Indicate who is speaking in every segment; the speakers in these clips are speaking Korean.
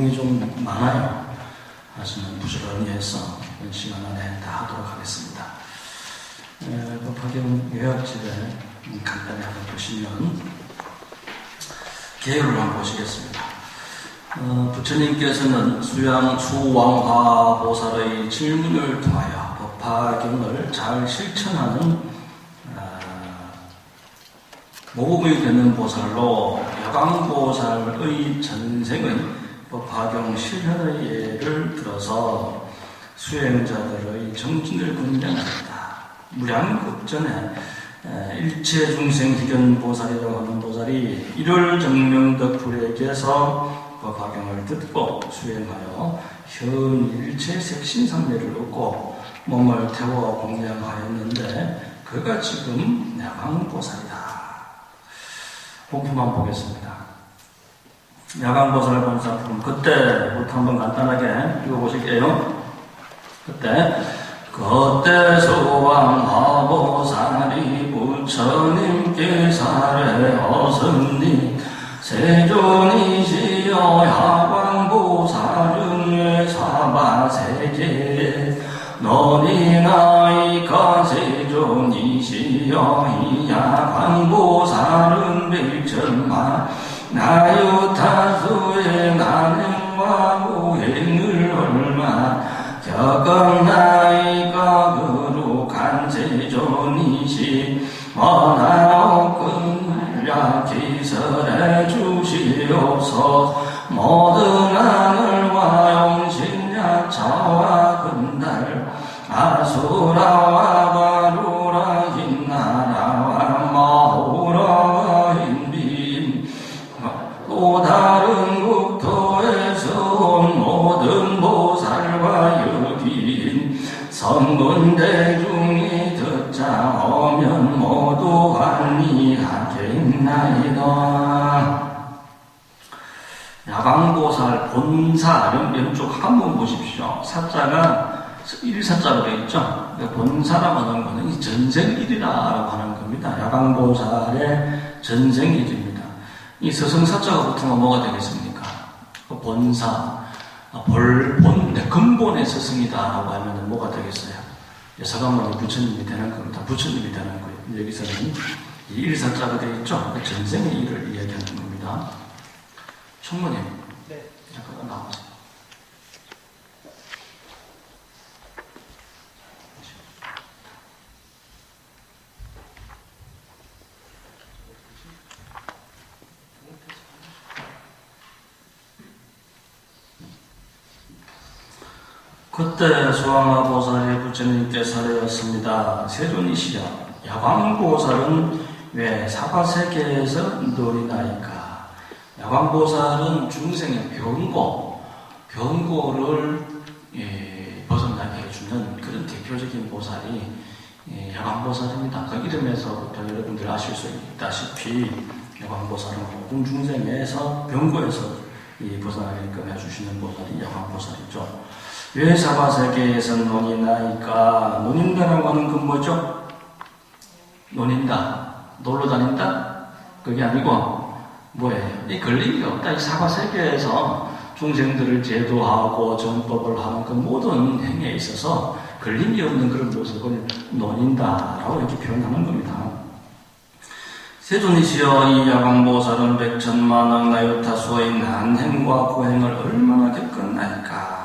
Speaker 1: 내용이 좀 많아요. 하지만 부지런히 해서 이번 시간 안에 다 하도록 하겠습니다. 법화경 요약집에 간단히 한번 보시면 개요를 한번 보시겠습니다. 부처님께서는 수왕화 보살의 질문을 통하여 법화경을 잘 실천하는 모범이 되는 보살로 야광보살의 전생의 법화경 실현의 예를 들어서 수행자들의 정진을 긍정합니다. 무량극전에 일체 중생 희견보살이라고 하는 보살이 일월 정명덕불에게서 법화경을 듣고 수행하여 현일체 색신상례를 얻고 몸을 태워 공양하였는데 그가 지금 야광보살이다. 복품만 보겠습니다. 야광보살 본사품 그때부터 한번 간단하게 읽어보실게요. 그때 수왕화보살이 부처님께 사례하셨니 세존이시여 야광보살은 왜 사바세계에 너니나이까 세존이시여 이 야광보살은 백천만 나유타수의 난행과 우행을 얼마 겪었나이까 거룩한 세존이시 원하옵건을 기설해 주시옵소서. 모든 하늘과 용신야 차와 근달 아수라와 바루라 흰나라와 마호라와 흰빈 또 다른 국토에서 온 모든 보살과 여기인 성군대중이 듣자 오면 모두 합리하겠나이다. 야광보살 본사 왼쪽 한번 보십시오. 사자가 1사자로 되어 있죠. 본사라고 하는 것은 이 전생일이라고 하는 겁니다. 야광보살의 전생일입니다. 이 서성사자가 붙으면 뭐가 되겠습니까? 본사, 근본의 스승이다라고 하면 뭐가 되겠어요? 사관문이 부처님이 되는 겁니다. 부처님이 되는 거예요. 여기서는 이 일사자가 되어 있죠. 전생의 일을 이야기하는 겁니다. 총무님, 네. 잠깐 나와보세요. 그때 수왕화보살이 부처님께 사례였습니다. 세존이시여 야광보살은 왜 사바세계에서 노리나이까? 야광보살은 중생의 병고를 벗어나게 해주는 그런 대표적인 보살이 야광보살입니다. 그 이름에서부터 여러분들 아실 수 있다시피 야광보살은 모든 중생에서 병고에서 벗어나게끔 해주시는 보살이 야광보살이죠. 왜 사바세계에서 논이나이까? 논인다라고 하는 건 뭐죠? 논인다, 놀러 다닌다? 그게 아니고 뭐예요? 이 걸림이 없다. 이 사바세계에서 중생들을 제도하고 정법을 하는 그 모든 행위에 있어서 걸림이 없는 그런 모습을 논인다라고 이렇게 표현하는 겁니다. 세존이시여 이 야광보살은 백천만억 나유타수의 난행과 고행을 얼마나 겪었나이까?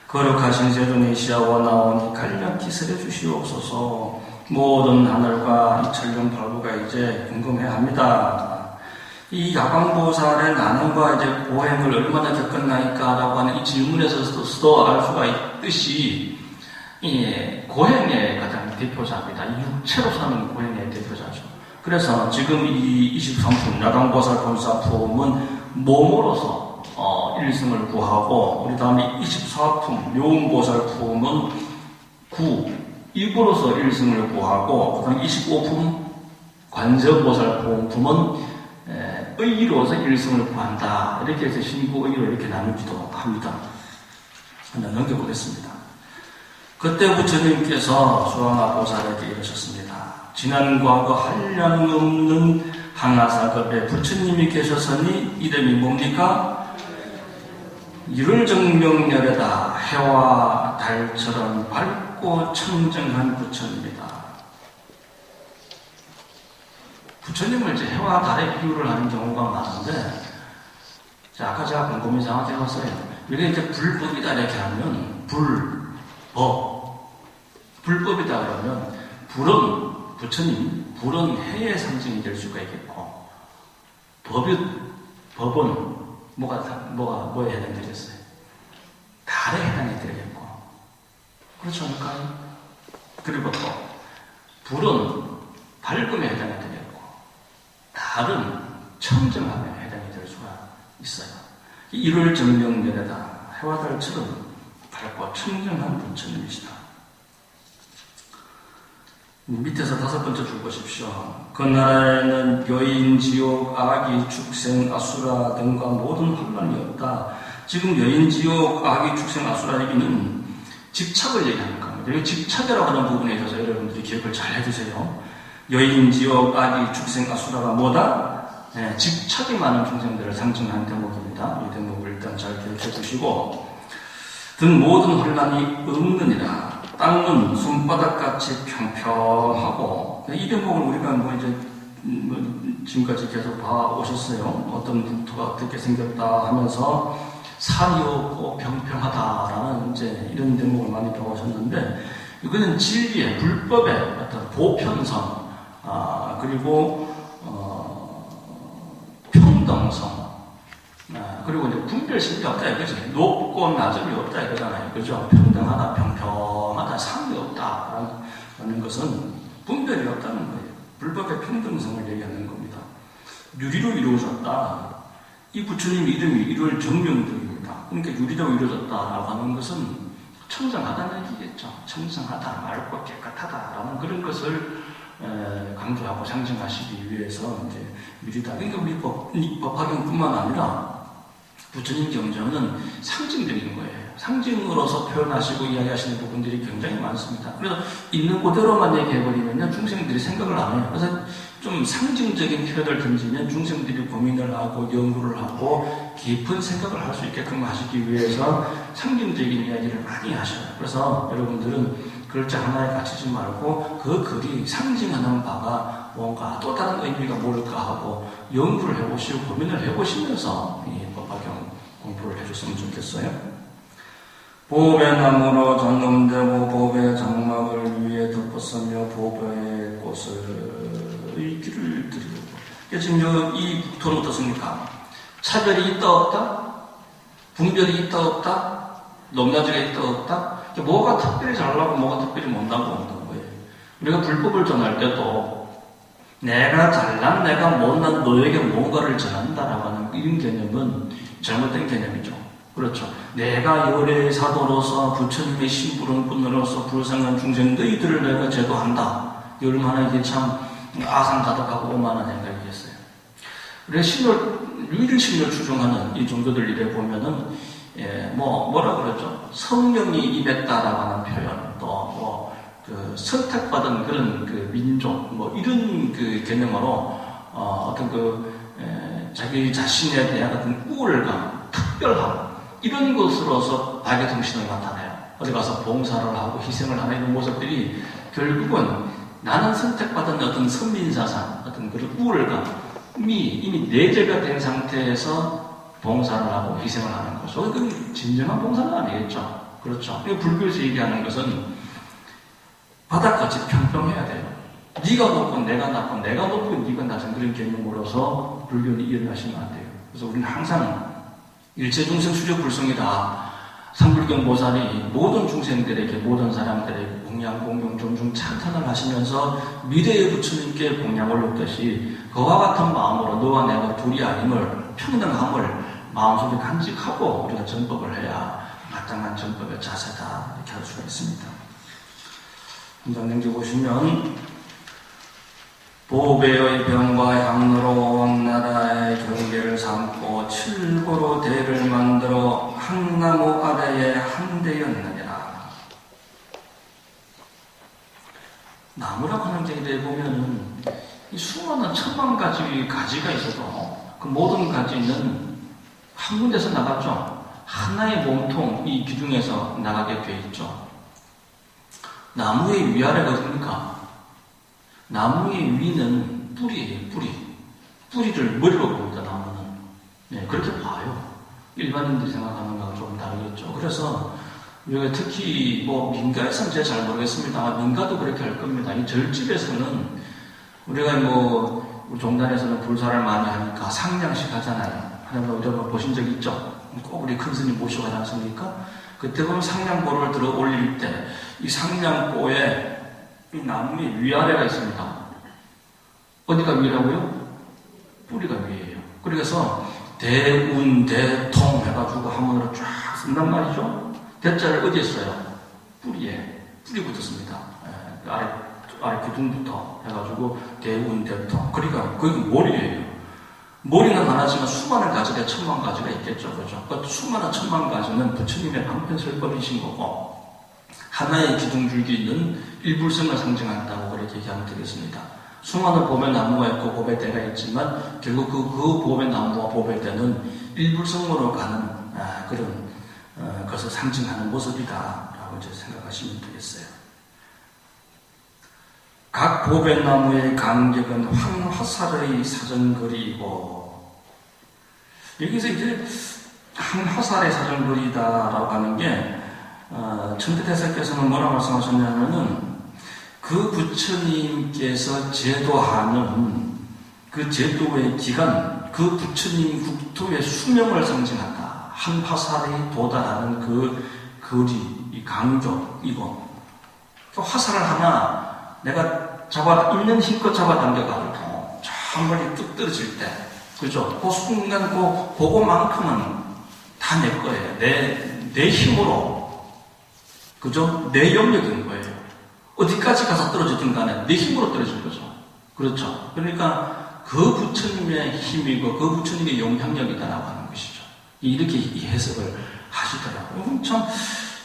Speaker 1: 거룩하신 세존이시여 원하오니 간략히 설해 주시옵소서. 모든 하늘과 이 천룡팔부가 이제 궁금해합니다. 이 야광보살의 난행과 이제 고행을 얼마나 겪었나이까라고 하는 이 질문에서도 알 수가 있듯이 고행의 가장 대표자입니다. 이 육체로 사는 고행의 대표자죠. 그래서 지금 이 23품 야광보살 본사품은 몸으로서 일승을 구하고, 우리 다음에 24품 묘음보살품은 입으로서 일승을 구하고, 그 다음 25품 관세음보살품은 의로서 일승을 구한다. 이렇게 해서 신구의로 이렇게 나누기도 합니다. 한번 넘겨보겠습니다. 그때 부처님께서 수왕화보살에게 이르셨습니다. 지난 과거 한량없는 항아사급에 부처님이 계셨으니 이름이 뭡니까? 이를 정명렬에다 해와 달처럼 밝고 청정한 부처입니다. 부처님을 이제 해와 달에 비유를 하는 경우가 많은데, 자, 아까 제가 곰곰이 생각해봤어요. 이게 이제 불법이다 이렇게 하면 불법이다 그러면 불은 부처님, 불은 해의 상징이 될 수가 있겠고, 법은 뭐에 해당되겠어요? 달에 해당이 되겠고, 그렇지 않을까요? 그리고 또 불은 밝음에 해당이 되겠고, 달은 청정함에 해당이 될 수가 있어요. 이를 정명렬에다 해와 달처럼 밝고 청정한 부처님이시다. 밑에서 5번째 줄 보십시오. 그 나라에는 여인, 지옥, 아기, 축생, 아수라 등과 모든 혼란이 없다. 지금 여인, 지옥, 아기, 축생, 아수라 얘기는 집착을 얘기하는 겁니다. 여기 집착이라고 하는 부분에 있어서 여러분들이 기억을 잘 해주세요. 여인, 지옥, 아기, 축생, 아수라가 뭐다? 네, 집착이 많은 중생들을 상징하는 대목입니다. 이 대목을 일단 잘 기억해 주시고, 등 모든 혼란이 없느니라. 땅은 손바닥같이 평평하고, 이 대목을 우리가 지금까지 계속 봐오셨어요. 어떤 국토가 어떻게 생겼다 하면서 산이 없고 평평하다라는 이제 이런 대목을 많이 봐오셨는데, 이거는 진리의, 불법의 어떤 보편성, 그리고 평등성, 그리고 이제 분별심이 없다 이거지. 높고 낮음이 없다 이거잖아요. 그죠? 평등하다, 평평하다, 상이 없다라는 것은 분별이 없다는 거예요. 불법의 평등성을 얘기하는 겁니다. 유리로 이루어졌다. 이 부처님 이름이 이룰 정명들입니다. 그러니까 유리로 이루어졌다라고 하는 것은 청정하다는 얘기겠죠. 청정하다, 맑고 깨끗하다라는 그런 것을 강조하고 상징하시기 위해서 이제 유리다. 그러니까 우리 법화경뿐만 아니라 부처님 경전은 상징적인 거예요. 상징으로서 표현하시고 이야기하시는 부분들이 굉장히 많습니다. 그래서 있는 그대로만 얘기해버리면 중생들이 생각을 안 해요. 그래서 좀 상징적인 표현을 던지면 중생들이 고민을 하고 연구를 하고 깊은 생각을 할 수 있게끔 하시기 위해서 상징적인 이야기를 많이 하셔요. 그래서 여러분들은 글자 하나에 갇히지 말고 그 글이 상징하는 바가 뭔가 또 다른 의미가 뭘까 하고 연구를 해보시고 고민을 해보시면서 이 법화경 공부를 해줬으면 좋겠어요. 보배 나무로 전염되고 보배 장막을 위에 덮었으며 보배의 꽃을 길을 드리고. 지금 이 국토는 어떻습니까? 차별이 있다 없다? 분별이 있다 없다? 높낮이가 있다 없다? 뭐가 특별히 잘나고 뭐가 특별히 못나고 없는 거예요. 우리가 불법을 전할 때도 내가 잘난 내가 못난 너에게 뭔가를 전한다라고 하는 이런 개념은 잘못된 개념이죠. 그렇죠. 내가 열애사도로서 부처님의 심부름꾼으로서 불쌍한 중생 너희들을 내가 제도한다. 얼마나 이게 참 아상가득하고 오만한 생각이겠어요. 그래서 유일신을 추종하는 이 종교들 일에 보면은 뭐라 그러죠? 성령이 임했다라고 하는 표현, 또 선택받은 그런 그 민족, 이런 그 개념으로 어떤 자기 자신에 대한 어떤 우월감, 특별함, 이런 것으로서 박애정신을 나타내요. 어디 가서 봉사를 하고 희생을 하는 이런 모습들이 결국은 나는 선택받은 어떤 선민사상, 어떤 그런 우월감이 이미 내재가 된 상태에서 봉사를 하고 희생을 하는 거죠. 그건 진정한 봉사는 아니겠죠. 그렇죠. 불교에서 얘기하는 것은 바닥같이 평평해야 돼요. 네가 높고 내가 낮고 내가 높고 네가 낮은 그런 개념으로서 불교는 이해하시면 안 돼요. 그래서 우리는 항상 일체중생 수료불성이다. 상불경 보살이 모든 중생들에게 모든 사람들에게 공양, 공경, 존중, 찬탄을 하시면서 미래의 부처님께 공양을 올렸듯이 그와 같은 마음으로 너와 내가 둘이 아님을 평등함을 마음속에 간직하고 우리가 전법을 해야 마땅한 전법의 자세다 이렇게 할 수가 있습니다. 한장 냉기 보시면 보배의 병과 향로로 왕나라의 경계를 삼고 칠고로 대를 만들어 한 나무 아래에 한 대였느니라. 나무라고 하는 게 이래 보면은 이 수많은 천만 가지 가지가 있어도 그 모든 가지는 한 군데서 나갔죠. 하나의 몸통 이 기둥에서 나가게 되어 있죠. 나무의 위아래가 어딥니까? 나무의 위는 뿌리예요, 뿌리. 뿌리를 머리로 봅니다, 나무는. 네, 그렇게 봐요. 일반인들이 생각하는 거하고 좀 다르겠죠. 그래서 우리가 특히 민가에서는 제가 잘 모르겠습니다. 민가도 그렇게 할 겁니다. 이 절집에서는 우리가 종단에서는 불사를 많이 하니까 상냥식 하잖아요. 하나님 우리가 보신 적 있죠? 꼭 우리 큰 스님 모시고 하지 않습니까? 그때 보면 상냥보를 들어 올릴 때 이 상냥보에 이 나무의 위아래가 있습니다. 어디가 위라고요? 뿌리가 위에요. 그래서 대운대통 해가지고 한문으로 쫙 쓴단 말이죠. 대자를 어디에 써요? 뿌리에. 뿌리 붙었습니다. 아래 기둥부터 해가지고 대운대통. 그러니까 그게 머리예요. 머리는 하나지만 수많은 가지가 천만 가지가 있겠죠. 그죠? 그 수많은 천만 가지는 부처님의 방편설법이신 거고 하나의 기둥줄기는 일불성을 상징한다고 그렇게 얘기하면 되겠습니다. 수많은 봄의 나무가 있고 봄의 대가 있지만 결국 그 봄의 나무와 봄의 대는 일불성으로 가는 그런 것을 상징하는 모습이다라고 이제 생각하시면 되겠어요. 각 봄의 나무의 간격은 황화살의 사정거리이고 여기서 이제 황화살의 사정거리다라고 하는 게 천대대사께서는 뭐라 말씀하셨냐면은 그 부처님께서 제도하는 그 제도의 기간, 그 부처님 국토의 수명을 상징한다. 한 화살이 도달하는 그 거리, 이 간격, 이거. 그 화살을 하나 내가 있는 힘껏 잡아당겨가지고 저 멀리 뚝 떨어질 때, 그죠? 그 순간 그거만큼은 다 내 거예요. 내 힘으로. 그죠? 내 영역인 거예요. 어디까지 가서 떨어지든 간에 내 힘으로 떨어질 거죠. 그렇죠? 그러니까 그 부처님의 힘이고 그 부처님의 영향력이다라고 하는 것이죠. 이렇게 이 해석을 하시더라고요. 참,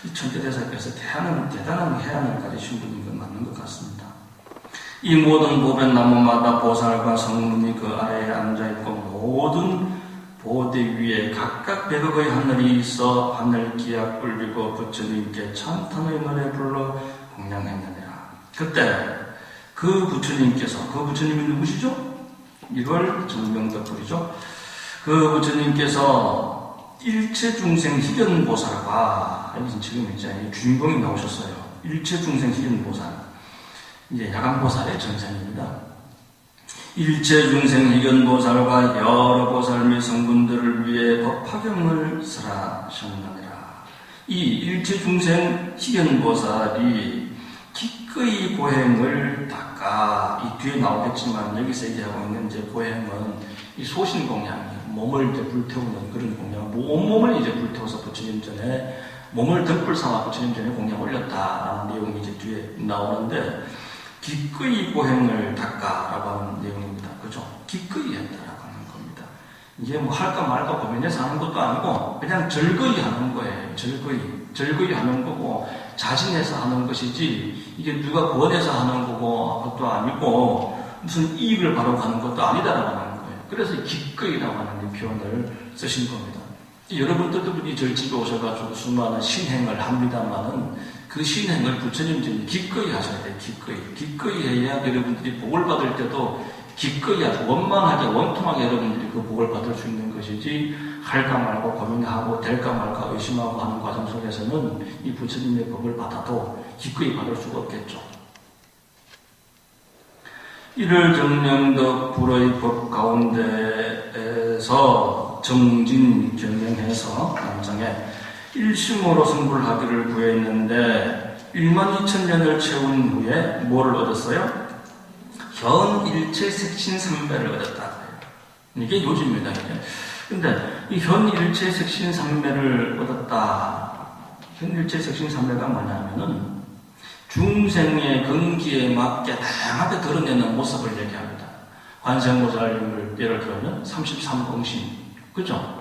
Speaker 1: 이 천대대사께서 대단한 해안을 가르친 분인 건 맞는 것 같습니다. 이 모든 보배 나무마다 보살과 성문이 그 아래에 앉아있고 모든 보대 위에 각각 100억의 하늘이 있어 하늘 기약 울리고 부처님께 찬탄의 노래 불러 공양했느니라. 그때 그 부처님이 누구시죠? 이걸 정명덕불이죠. 그 부처님께서 일체중생 희견보살과 지금 이제 주인공이 나오셨어요. 일체중생 희견보살. 이제 야간보살의 전생입니다. 일체중생 희견보살과 여러 보살 및 성분들을 위해 법화경을 설하셨느니라. 이 일체중생 희견보살이 기꺼이 보행을 닦아, 이 뒤에 나오겠지만 여기서 얘기하고 있는 이제 보행은 이 소신공양, 몸을 이제 불태우는 그런 공양, 온몸을 이제 불태워서 부처님 전에 몸을 덕불 삼아 부처님 전에 공양 올렸다라는 내용이 이제 뒤에 나오는데 기꺼이 보행을 닦아라고 하는 내용입니다. 그죠? 기꺼이 했다라고 하는 겁니다. 이게 할까 말까 고민해서 하는 것도 아니고 그냥 절거이 하는 거예요. 절거이 하는 거고 자진해서 하는 것이지 이게 누가 권해서 하는 거고 그것도 아니고 무슨 이익을 바라고 하는 것도 아니다라고 하는 거예요. 그래서 기꺼이라고 하는 이 표현을 쓰신 겁니다. 여러분들도 이 절집에 오셔가지고 수많은 신행을 합니다만은 그 신행을 부처님들이 기꺼이 하셔야 돼요. 기꺼이 해야 여러분들이 복을 받을 때도 기꺼이 아주 원만하게 원통하게 여러분들이 그 복을 받을 수 있는 것이지 할까 말까 고민하고 될까 말까 의심하고 하는 과정 속에서는 이 부처님의 법을 받아도 기꺼이 받을 수가 없겠죠. 이를 정명덕 불의 법 가운데에서 정진 경영해서 남장에 일심으로 성불하기를 구했는데 12,000년을 채운 후에 뭐를 얻었어요? 현 일체색신 삼매를 얻었다. 이게 요지입니다. 근데 이 현 일체색신 삼매를 얻었다. 현 일체색신 삼매가 뭐냐면은 중생의 근기에 맞게 다양하게 드러내는 모습을 얘기합니다. 관세음보살님을 예를 들면 33응신, 그죠?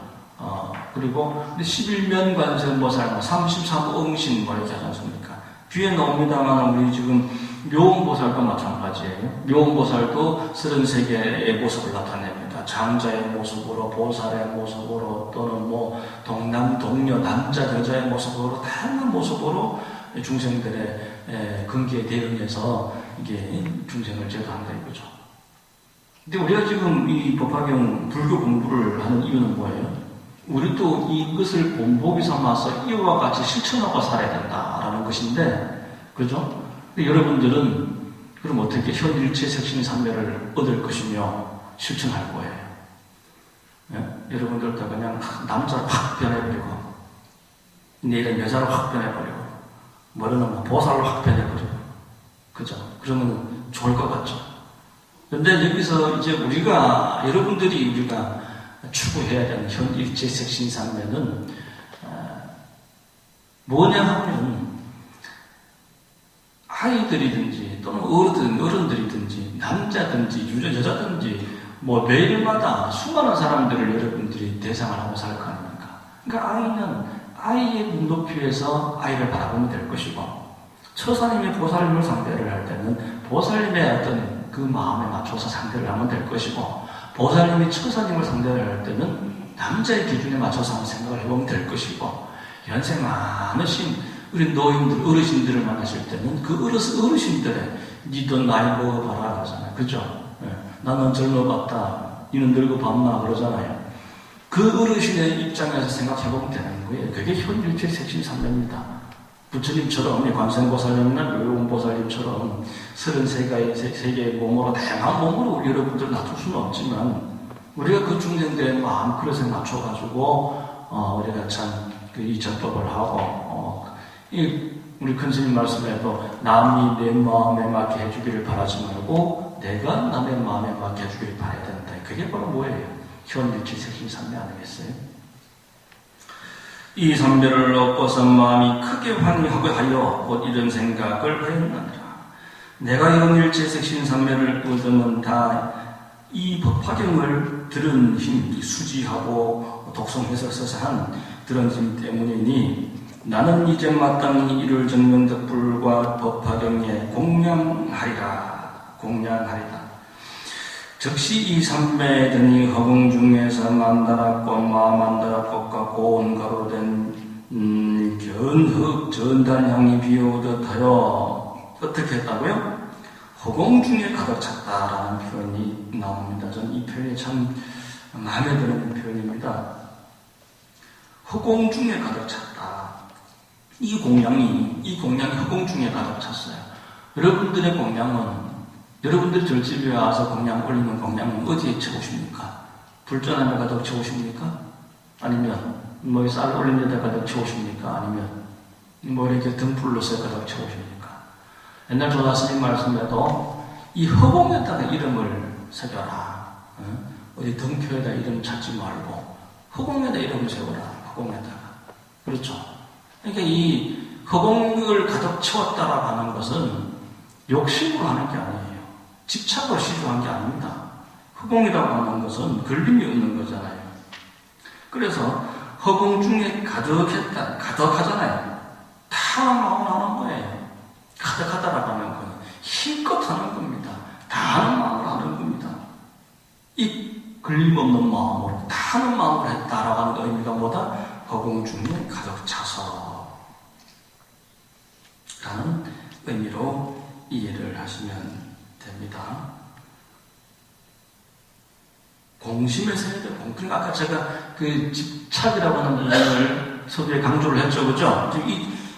Speaker 1: 그리고 11면 관세음보살, 33응신 뭐 이렇게 하지 않습니까? 뒤에 나옵니다만 우리 지금 묘음보살도 마찬가지예요. 묘음보살도 33개의 모습을 나타냅니다. 뭡니까? 장자의 모습으로, 보살의 모습으로, 또는 뭐 동남, 동녀, 남자, 여자의 모습으로, 다양한 모습으로 중생들의 근기에 대응해서 이게 중생을 제도한다 이거죠. 근데 우리가 지금 이 법화경 불교 공부를 하는 이유는 뭐예요? 우리도 이것을 본보기 삼아서 이와 같이 실천하고 살아야 된다라는 것인데, 그죠? 근데 여러분들은 그럼 어떻게 현일체 색신삼매를 얻을 것이며 실천할 거예요? 예? 여러분들도 그냥 남자로 확 변해버리고, 내일은 여자로 확 변해버리고, 모레는 뭐 보살로 확 변해버리고, 그죠? 그러면 좋을 것 같죠? 근데 여기서 이제 여러분들이 우리가 추구해야 되는 현일체 색신삼매는 뭐냐 하면, 아이들이든지 또는 어른들이든지 남자든지 여자든지 뭐 매일마다 수많은 사람들을 여러분들이 대상을 하고 살 거 아닙니까? 그러니까 아이는 아이의 눈높이에서 아이를 바라보면 될 것이고, 처사님이 보살님을 상대를 할 때는 보살님의 어떤 그 마음에 맞춰서 상대를 하면 될 것이고, 보살님이 처사님을 상대를 할 때는 남자의 기준에 맞춰서 한번 생각을 해보면 될 것이고, 연세 많으신 우리 노인들, 어르신들을 만나실 때는 그 어르신들의 니도 나이 먹어봐라 그러잖아요. 그죠? 예. 나는 젊어봤다. 니는 늙어봤나 그러잖아요. 그 어르신의 입장에서 생각해보면 되는 거예요. 그게 현일체 색신삼매입니다. 부처님처럼 관세음보살님이나 묘용보살님처럼 33개의 몸으로 다양한 몸으로 여러분들 놔둘 수는 없지만, 우리가 그 중생들의 마음 그릇에 맞춰가지고 우리가 참 이 전법을 하고 우리 큰 스님 말씀에도 남이 내 마음에 맞게 해주기를 바라지 말고 내가 남의 마음에 맞게 해주기를 바라야 된다. 그게 바로 뭐예요? 현일체 색신삼매 아니겠어요? 이 삼매를 얻고서 마음이 크게 환희하고 하여 곧 이런 생각을 하였느니라. 내가 현일체 색신삼매를 얻으면 다 이 법화경을 들은 힘, 수지하고 독송해서 써서 한 들은 힘 때문이니 나는 이제 마땅히 이를 정명덕불과 법화경에 공양하리라. 즉시 이 삼매에 드니 허공 중에서 만다라꽃, 마만다라꽃과 고온가로 된 견흑 전단향이 비오듯 하여 어떻게 했다고요? 허공 중에 가득 찼다라는 표현이 나옵니다. 저는 이 표현이 참 마음에 드는 표현입니다. 허공 중에 가득 찼다. 이 공양이 허공 중에 가득 찼어요. 여러분들의 공양은, 여러분들 절집에 와서 공양 올리는 공양은 어디에 채우십니까? 불전함에 가득 채우십니까? 아니면 뭐 쌀 올린 데다 가득 채우십니까? 아니면 뭐 이렇게 등불로서 가득 채우십니까? 옛날 조다스님 말씀에도 이 허공에다가 이름을 새겨라. 어디 등표에다 이름 찾지 말고 허공에다 이름을 세워라. 허공에다가. 그렇죠? 그러니까 이 허공을 가득 채웠다라고 하는 것은 욕심으로 하는 게 아니에요. 집착으로 시주한 게 아닙니다. 허공이라고 하는 것은 걸림이 없는 거잖아요. 그래서 허공 중에 가득했다. 가득하잖아요. 다 마음을 하는 거예요. 가득하다라고 하는 건 힘껏 하는 겁니다. 다 하는 마음으로 하는 겁니다. 이 걸림없는 마음으로, 다 하는 마음으로 했다라고 하는 의미가 뭐다? 허공 중에 가득 차서 라는 의미로 이해를 하시면 됩니다. 공심에서 해야 돼요. 그러니까 아까 제가 그 집착이라고 하는 의미를 서두에 강조를 했죠. 그죠?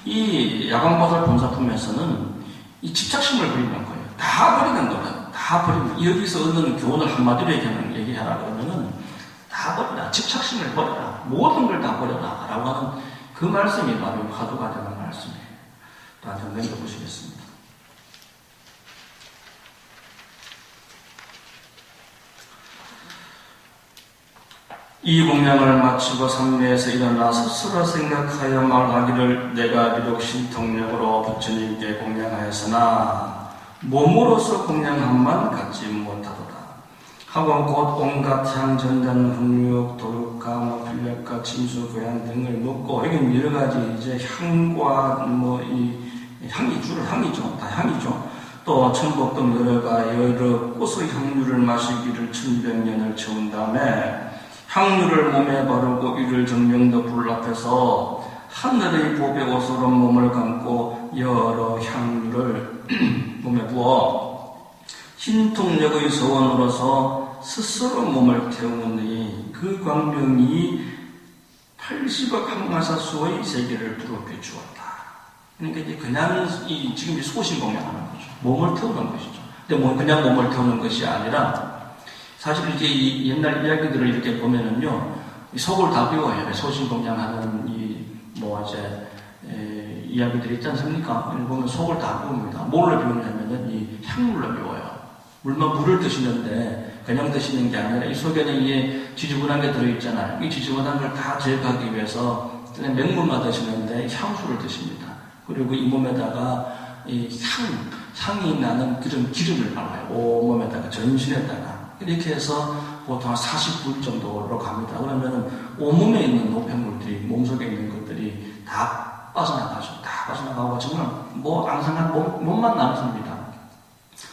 Speaker 1: 이 야광보살 본사품에서는 이 집착심을 버리는 거예요. 다 버리는 거예요. 다 버리는 거예요. 여기서 얻는 교훈을 한마디로 얘기하라 그러면은 다 버리라. 집착심을 버려라. 모든 걸 다 버려라. 라고 하는 그 말씀이 바로 화두가 되는 말씀이에요. 또 한 번 넘겨보시겠습니다. 이 공양을 마치고 삼매에서 일어나 스스로 생각하여 말하기를 내가 비록 신통력으로 부처님께 공양하였으나 몸으로서 공양함만 갖지 못하도다. 하고 곧 온갖 향, 전단, 흑육, 도육가, 필력가, 침수, 고향 등을 먹고 여기는 여러 가지 이제 향과 이 향이 주로 향이죠. 다 향이죠. 또 천복 등 여러 꽃의 향유를 마시기를 1200년을 채운 다음에 향유를 몸에 바르고 이를 정명도 불 앞에서 하늘의 보배 옷으로 몸을 감고 여러 향유를 몸에 부어 흰 통역의 서원으로서 스스로 몸을 태우니 그 광명이 80억 항마사수의 세계를 부럽게 주었다. 그러니까 이제 그냥 지금 소신공양하는 거죠. 몸을 태우는 것이죠. 근데 그냥 몸을 태우는 것이 아니라 사실 이렇게 옛날 이야기들을 이렇게 보면은요, 속을 다 비워요. 소신공양하는 이야기들이 있지 않습니까? 보면 속을 다 비웁니다. 뭘로 비우냐면은 이 향물로 비워요. 물을 드시는데 그냥 드시는 게 아니라 이 속에는 이게 지저분한 게 들어있잖아요. 이 지저분한 걸 다 제거하기 위해서 그냥 맹물만 드시는데 향수를 드십니다. 그리고 이 몸에다가 이 향이 나는 그런 기름을 발라요. 온몸에다가 전신에다가. 이렇게 해서 보통 한 49일 정도로 갑니다. 그러면은 온몸에 있는 노폐물들이, 몸속에 있는 것들이 다 빠져나가죠. 다 빠져나가고 정말 앙상한 몸만 남습니다.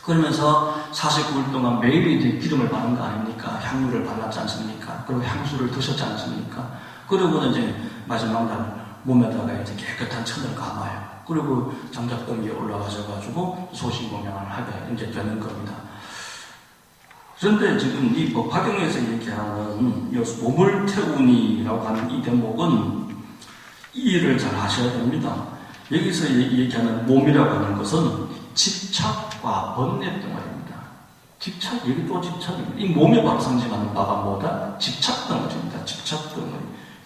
Speaker 1: 그러면서 49일 동안 매일 이제 기름을 바른 거 아닙니까? 향유를 발랐지 않습니까? 그리고 향수를 드셨지 않습니까? 그러고는 이제 마지막 날 몸에다가 이제 깨끗한 천을 감아요. 그리고 장작등 위에 올라가셔가지고 소신공양을 하게 이제 되는 겁니다. 그런데 지금 이 법화경에서 얘기하는 몸을 태우니라고 하는 이 대목은 이해를 잘 하셔야 됩니다. 여기서 얘기하는 몸이라고 하는 것은 집착과 번뇌 덩어리입니다. 여기 또 집착입니다. 이 몸이 바로 상징하는 바가 뭐다? 집착 덩어리입니다. 집착 덩어리.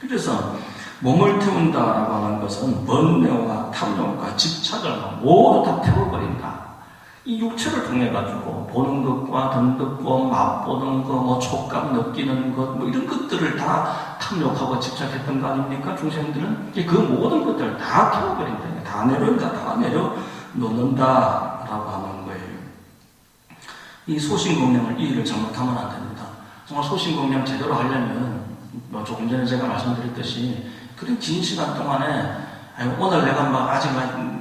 Speaker 1: 그래서 몸을 태운다라고 하는 것은 번뇌와 탐욕과 집착을 모두 다 태워버린다. 이 육체를 통해 가지고 보는 것과 듣는 것, 맛보는 것, 촉감 느끼는 것, 이런 것들을 다 탐욕하고 집착했던 거 아닙니까? 중생들은 그 모든 것들을 다 태워버린다. 다 내려놓는다라고 하는 거예요. 이 소신공양을 이해를 잘못하면 안 됩니다. 정말 소신공양 제대로 하려면 조금 전에 제가 말씀드렸듯이 그런 긴 시간 동안에 오늘 내가 아직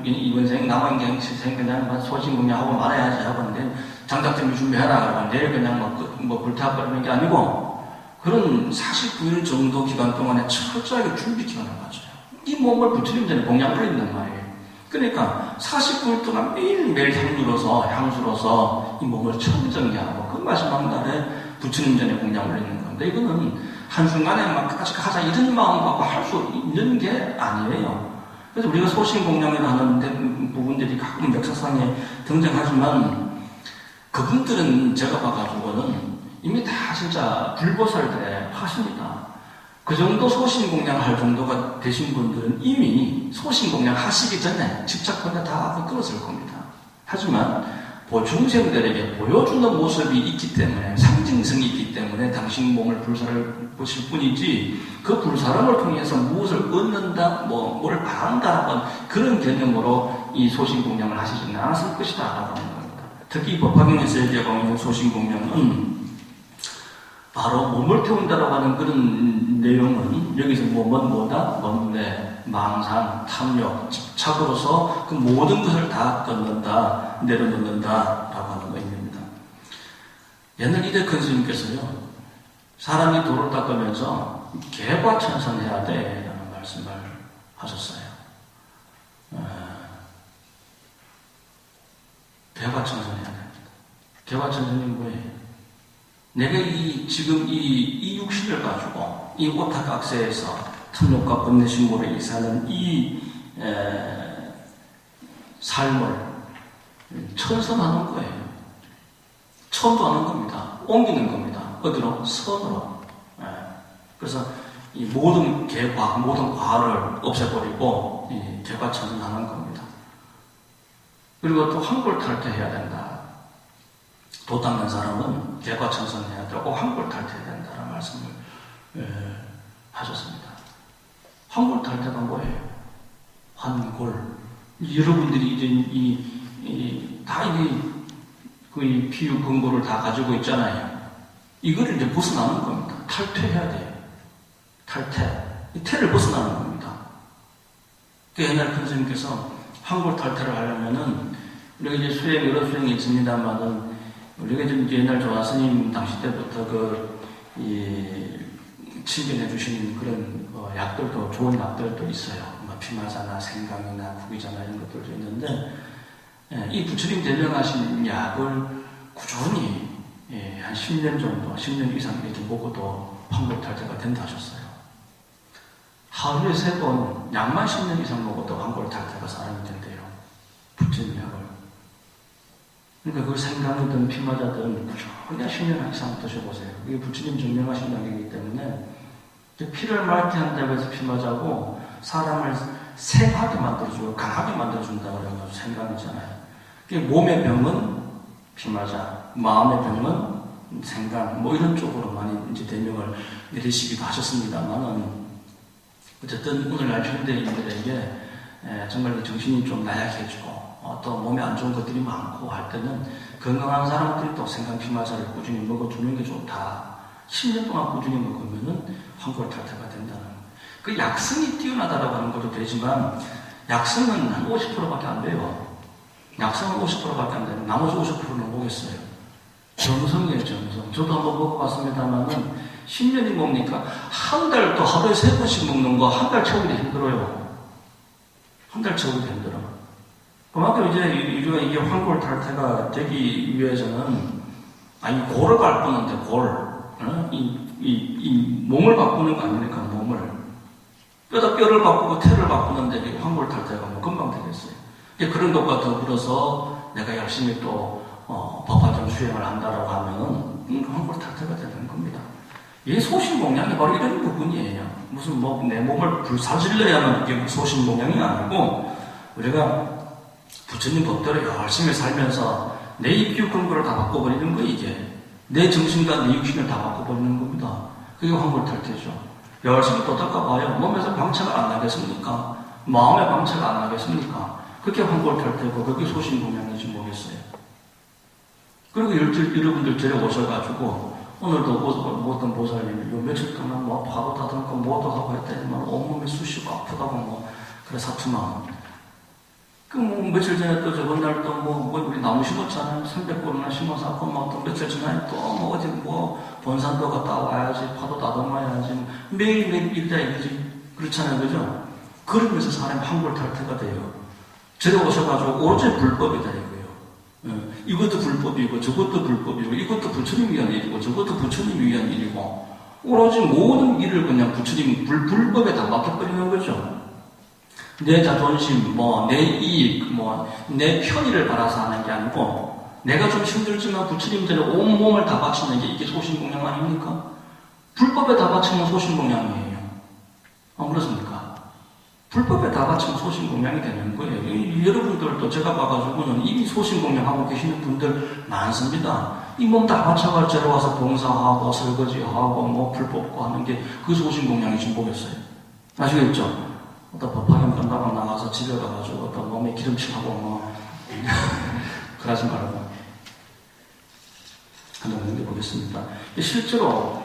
Speaker 1: 이번 생 남은 생 그냥 소신공양하고 말아야지 하고 있는데 장작점을 준비해라 그러면 내일 그냥 불타버리는 게 아니고 그런 49일 정도 기간 동안에 철저하게 준비 기간을 가져요. 이 몸을 부처님 전에 공양을 올린단 말이에요. 그러니까 49일 동안 매일매일 향수로서 이 몸을 청정리하고 그 마지막 날에 부처님 전에 공양을 올리는 건데 이거는 한순간에 아직 하자 이런 마음 갖고 할 수 있는 게 아니에요. 그래서 우리가 소신공양을 하는 부분들이 가끔 역사상에 등장하지만 그분들은 제가 봐가지고는 이미 다 진짜 불보살들의 화십니다. 그 정도 소신공양할 정도가 되신 분들은 이미 소신공양 하시기 전에 집착권에 다 끊었을 겁니다. 하지만 중생들에게 보여주는 모습이 있기 때문에 상징성이 있기 때문에 당신 몸을 불사를 보실 뿐이지 그 불사람을 통해서 무엇을 얻는다, 뭘 바란다라는 그런 개념으로 이 소신공양을 하시지는 않았을 것이다 라고 하는 겁니다. 특히 법화경에서 얘기하고 있는 소신공양은 바로 몸을 태운다라고 하는 그런 내용은 여기서 몸은 뭐다? 번뇌, 망상, 탐욕, 집착으로서 그 모든 것을 다 끊는다, 내려놓는다라고 하는 의미입니다. 옛날 이대큰 스님께서요, 사람이 도를 닦으면서 개과천선해야 돼 라는 말씀을 하셨어요. 개과천선해야 됩니다. 개과천선이 뭐예요? 내가 지금 이 육신을 가지고 이 오타각세에서 탐욕과 번뇌 신물에 사는 이 삶을 천선하는 거예요. 천도하는 겁니다. 옮기는 겁니다. 어디로? 선으로. 그래서 이 모든 개과, 모든 과를 없애버리고 이 개과천선하는 겁니다. 그리고 또 환골탈퇴해야 된다. 도 닦는 사람은 개과천선해야 되고 환골탈퇴해야 된다는 말씀을 하셨습니다. 환골탈퇴가 뭐예요? 환골. 여러분들이 이제 다 그 피유 근고를 다 가지고 있잖아요. 이거를 이제 벗어나는 겁니다. 탈퇴해야 돼요. 탈퇴. 이 퇴를 벗어나는 겁니다. 그 옛날 큰 스님께서 환골탈퇴를 하려면은 우리가 이제 수행, 여러 수행이 있습니다만은, 우리가 좀 옛날 조화스님 당시 때부터 친견해 주시는 그런 약들도, 좋은 약들도 있어요. 뭐 피마자나 생강이나 구기자나 이런 것들도 있는데, 이 부처님 대명하신 약을 꾸준히 한 10년 정도, 10년 이상 이렇게 먹어도 환골탈태가 된다 하셨어요. 하루에 3번 약만 10년 이상 먹어도 환골탈태가 사람이 된대요. 부처님 약을. 그러니까 그 생강이든 피마자든 꾸준히 10년 이상 드셔보세요. 이게 부처님 증명하신 약이기 때문에 피를 맑게 한다고 해서 피마자고 사람을 생하게 만들어주고 강하게 만들어준다고 그래가지고 생강이잖아요. 몸의 병은 피마자, 마음의 병은 생강, 뭐 이런 쪽으로 많이 이제 대명을 내리시기도 하셨습니다만은, 어쨌든 오늘날 현대인들에게 정말 정신이 좀 나약해지고 또 몸에 안 좋은 것들이 많고 할 때는 건강한 사람들이 또 생강 피마자를 꾸준히 먹어주는 게 좋다. 10년 동안 꾸준히 먹으면은 환골탈태가 된다는. 그 약성이 뛰어나다라고 하는 것도 되지만 약성은 한 50%밖에 안 돼요. 약성은 50%밖에 안 되는 나머지 50%는 뭐겠어요? 정성이에요, 정성. 저도 한번 먹어봤습니다만은 10년이 뭡니까? 한 달 또 하루에 3번씩 먹는 거 한 달 채우기 힘들어요. 한 달 채우기 힘들어. 그만큼 이제 이게 환골탈태가 되기 위해서는 골을 바꾸는데 이 몸을 바꾸는 거 아닙니까? 몸을. 뼈를 바꾸고 태를 바꾸는데 환골탈태가 뭐 금방 되겠어요. 그런 것과 더불어서 내가 열심히 또 법화정 수행을 한다라고 하면은 환골탈태가 되는 겁니다. 이 소신공양이 바로 이런 부분이에요. 무슨 내 몸을 불사질러야만 이게 소신공양이 아니고 우리가 부처님 법대로 열심히 살면서 내 입규 근거를 다 바꿔버리는 거 이게 내 정신과 내 육신을 다 바꿔버리는 겁니다. 그게 환골탈태죠. 열심히 또 닦아봐요. 몸에서 방체가 안 나겠습니까? 마음에 방체가 안 나겠습니까? 그게 환골탈태고 그게 소신공양이지 뭐겠어요. 그리고 여러분들 저에 오셔가지고 오늘도 어떤 보살님이 요 며칠 동안 뭐 파도 다듬고 뭐도 하고 했더니만 온몸이 쑤시고 아프다고 그래 사투만. 며칠 전에 또 저번 날 또 우리 나무 심었잖아요. 300그루나 심어서 또 며칠 전에 또 어디 본산도 갔다 와야지, 파도 다듬어야지, 매일매일 일다 이거지. 그렇잖아요. 그죠? 그러면서 사람이 환골탈태가 돼요. 저에 오셔가지고 오로지 불법이다 이거예요. 이것도 불법이고 저것도 불법이고 이것도 부처님 위한 일이고 저것도 부처님 위한 일이고 오로지 모든 일을 그냥 부처님 불법에 다 맡겨버리는 거죠. 내 자존심, 내 이익, 내 편의를 바라서 하는 게 아니고 내가 좀 힘들지만 부처님 전에 온몸을 다 바치는 게 이게 소신공양 아닙니까? 불법에 다 바치면 소신공양이에요. 안 그렇습니까? 불법에 다 바치면 소신공양이 되는 거예요. 여러분들도 제가 봐가지고는 이미 소신공양하고 계시는 분들 많습니다. 이 몸 다 바쳐가 저러 와서 봉사하고 설거지하고 불법고 하는 게 그 소신공양이지 뭐겠어요? 아시겠죠? 어떤 법화경 끝나고 나가서 집에 가가지고 어떤 몸에 기름칠하고 그러지 말고 한번 넘겨보겠습니다. 실제로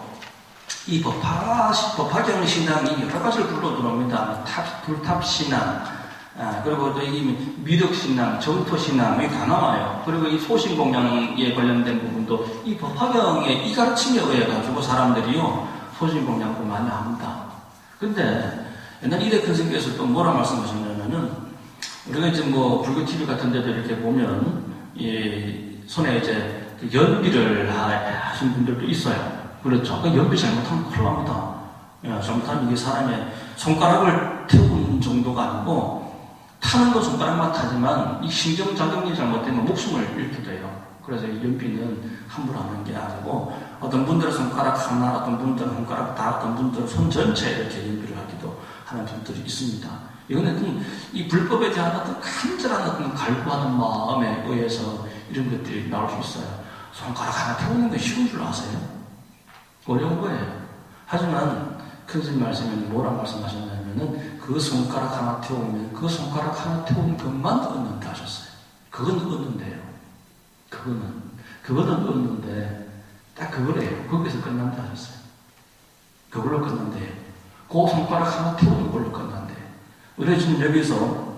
Speaker 1: 이 법화경 신앙이 여러 가지를 불러 들어옵니다. 불탑신앙, 그리고 또 이 미륵신앙, 정토신앙이 다 나와요. 그리고 이 소신공양에 관련된 부분도 이 법화경의 이 가르침에 의해가지고 사람들이요, 소신공양도 많이 합니다. 근데 옛날 이대큰 스님께서 또 뭐라 말씀하셨냐면은, 우리가 이제 불교 TV 같은 데도 이렇게 보면, 손에 이제 연비를 하신 분들도 있어요. 그렇죠. 그 연비 잘못하면 큰일 납니다. 잘못하면 이게 사람의 손가락을 태우는 정도가 아니고, 타는 건 손가락만 타지만, 이 신경작용이 잘못되면 목숨을 잃게 돼요. 그래서 이 연비는 함부로 하는 게 아니고, 어떤 분들은 손가락 하나, 어떤 분들은 손가락 다, 어떤 분들은 손 전체에 이렇게 연비를 하기도 하는 분들이 있습니다. 이거는 이 불법에 대한 어떤 간절한 어떤 갈구하는 마음에 의해서 이런 것들이 나올 수 있어요. 손가락 하나 태우는 게 쉬운 줄 아세요? 어려운 거예요. 하지만 큰 스님 말씀에는 뭐라 말씀하셨냐면은 그 손가락 하나 태우면 그 손가락 하나 태우는 것만 얻는다 하셨어요. 그건 얻는데요. 그거는 얻는데 딱 그거래요. 거기서 끝난다 하셨어요. 그걸로 끝난대요. 그 손가락 하나 태우는 걸로 끝난대. 우리가 지금 여기서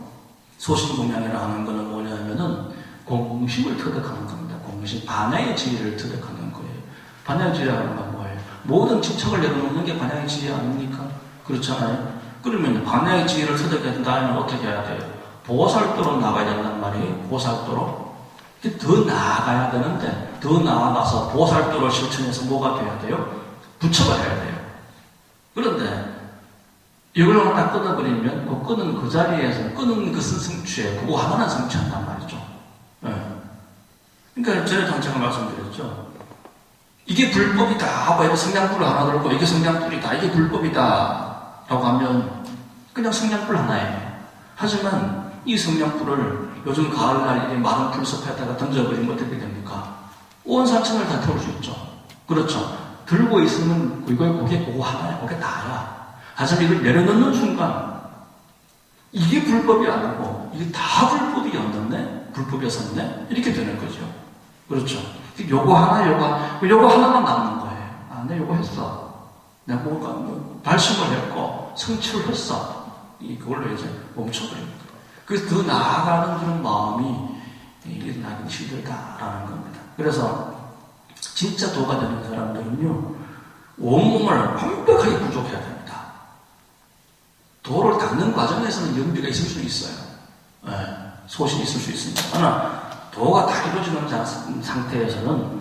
Speaker 1: 소신공양이라 하는 거는 뭐냐면은 공심을 터득하는 겁니다. 공심, 반야의 지혜를 터득하는 거예요. 반야의 지혜라는 건 뭐예요? 모든 집착을 내려놓는 게 반야의 지혜 아닙니까? 그렇잖아요. 그러면 반야의 지혜를 터득해야 된다면 어떻게 해야 돼요? 보살도로 나가야 된단 말이에요. 보살도로. 더 나아가야 되는데 더 나아가서 보살도를 실천해서 뭐가 돼야 돼요? 부처가 해야 돼요. 그런데 이걸 갖다 끊어버리면 그 끊은 그 자리에서 끊은 것은 성취해. 그거 하나는 성취한단 말이죠. 네. 그러니까 제가 제가 말씀드렸죠. 이게 불법이다 하고 해도 성냥불을 하나 들고 이게 성냥불이다, 이게 불법이다 라고 하면 그냥 성냥불 하나예요. 하지만 이 성냥불을 요즘 가을날 이 마른 풀숲에다가 던져버리면 어떻게 됩니까? 온 산천을 다 태울 수 있죠. 그렇죠. 들고 있으면 그게 그거 하나야. 그게 다야. 하지만 이걸 내려놓는 순간 이게 불법이 아니고 이게 다 불법이었는데 불법이었었네? 이렇게 되는 거죠. 그렇죠. 요거 하나만 남는 거예요. 아, 내가 요거 했어. 내가 뭔가 발심을 했고 성취를 했어. 그걸로 이제 멈춰버립니다. 그래서 더 나아가는 그런 마음이 일어나기 힘들다라는 겁니다. 그래서 진짜 도가 되는 사람들은요, 온몸을 완벽하게 부족해야 됩니다. 도를 닦는 과정에서는 연비가 있을 수 있어요. 네, 소신이 있을 수 있습니다. 그러나 도가 다 이루어지는 상태에서는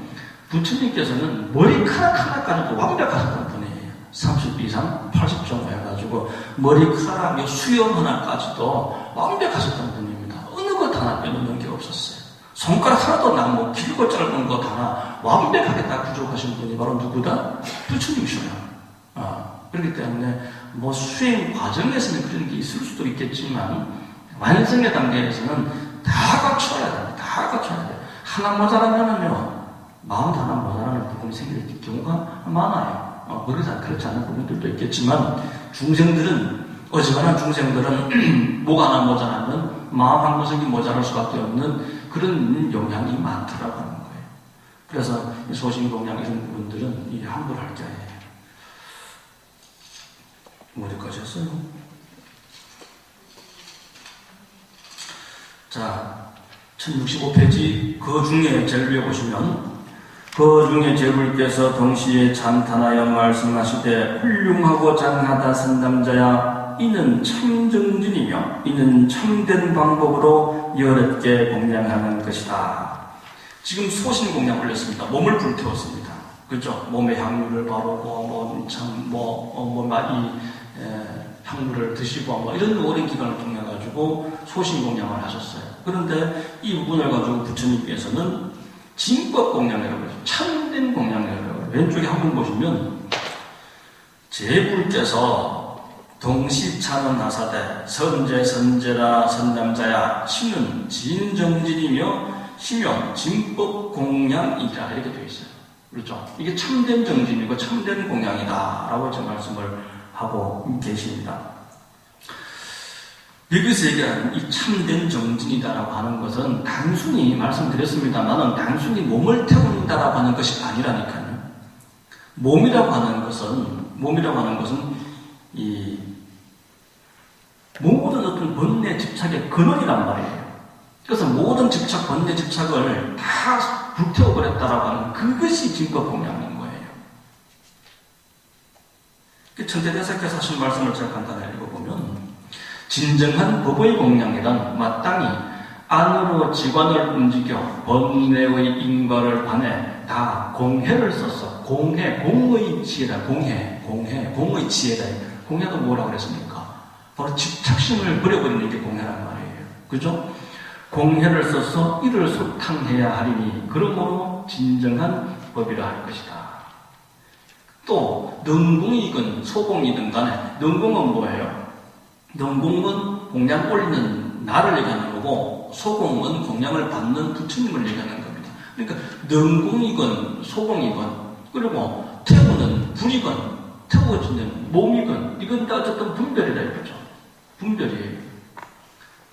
Speaker 1: 부처님께서는 머리카락 하나까지도 완벽하셨던 분이에요. 30 이상 80 정도 해가지고 머리카락의 수염 하나까지도 완벽하셨던 분입니다. 어느 것 하나 빼놓는 게 없었어요. 손가락 하나도 남고 길고 짧은 것 하나 완벽하게 다 구족하신 분이 바로 누구다? 부처님이셔요. 그렇기 때문에 뭐 수행 과정에서는 그런 게 있을 수도 있겠지만 완성의 단계에서는 다 갖춰야 됩니다. 다 갖춰야 돼요. 하나 모자라면은요, 마음 하나 모자라는 부분이 생길 경우가 많아요. 거기서 그렇지 않은 부분들도 있겠지만 어지간한 중생들은 목 하나 모자라면 마음 한 구석이 모자랄 수밖에 없는 그런 영향이 많더라고 하는 거예요. 그래서 소신공양 이런 부분들은 이 함부로 할 게 아니에요. 어디까지 했어요? 자, 1065페이지 그 중에 제일 위에 보시면 그 중에 제불께서 동시에 찬탄하여 말씀하시되 훌륭하고 장하다 선담자야 이는 참정진이며 이는 참된 방법으로 여럿게 공양하는 것이다. 지금 소신 공양 올렸습니다. 몸을 불태웠습니다. 그렇죠? 몸에 향유를 바르고 향물을 드시고 이런 오랜 기간을 통해 가지고 소신 공양을 하셨어요. 그런데 이 부분을 가지고 부처님께서는 진법 공양이라고 해서 참된 공양이라고 해요. 왼쪽에 한번 보시면 제불께서 동시찬은 하사대 선제 선제라 선담자야 신은 진정진이며 시명 진법 공양이라 이렇게 되어 있어요. 그렇죠? 이게 참된 정진이고 참된 공양이다 라고 지금 말씀을 하고 계십니다. 여기서 얘기하는 이 참된 정진이다라고 하는 것은 단순히 말씀드렸습니다만은 단순히 몸을 태운다라고 하는 것이 아니라니까요. 몸이라고 하는 것은 이 모든 어떤 번뇌 집착의 근원이란 말이에요. 그래서 모든 집착, 번뇌 집착을 다 불태워버렸다라고 하는 그것이 진법공양인 거예요. 천태대사께서 하신 말씀을 제가 간단히 읽어보면 진정한 법의 공양이란 마땅히 안으로 지관을 움직여 번뇌의 인과를 관해 다 공해를 써서 공의 지혜다. 공의 지혜다. 공해도 뭐라고 그랬습니까? 바로 집착심을 버려버리는 게 공해란 말이에요. 그죠? 공해를 써서 이를 소탕해야 하리니 그러므로 진정한 법이라 할 것이다. 또 능공이건 소공이든 간에 능공은 뭐예요? 능공은 공양 올리는 나를 얘기하는 거고 소공은 공양을 받는 부처님을 얘기하는 겁니다. 그러니까 능공이건 소공이건 그리고 태우는 불이건 태워지는 몸이건 이건 다 어쨌든 분별이다 이거죠. 분별이에요.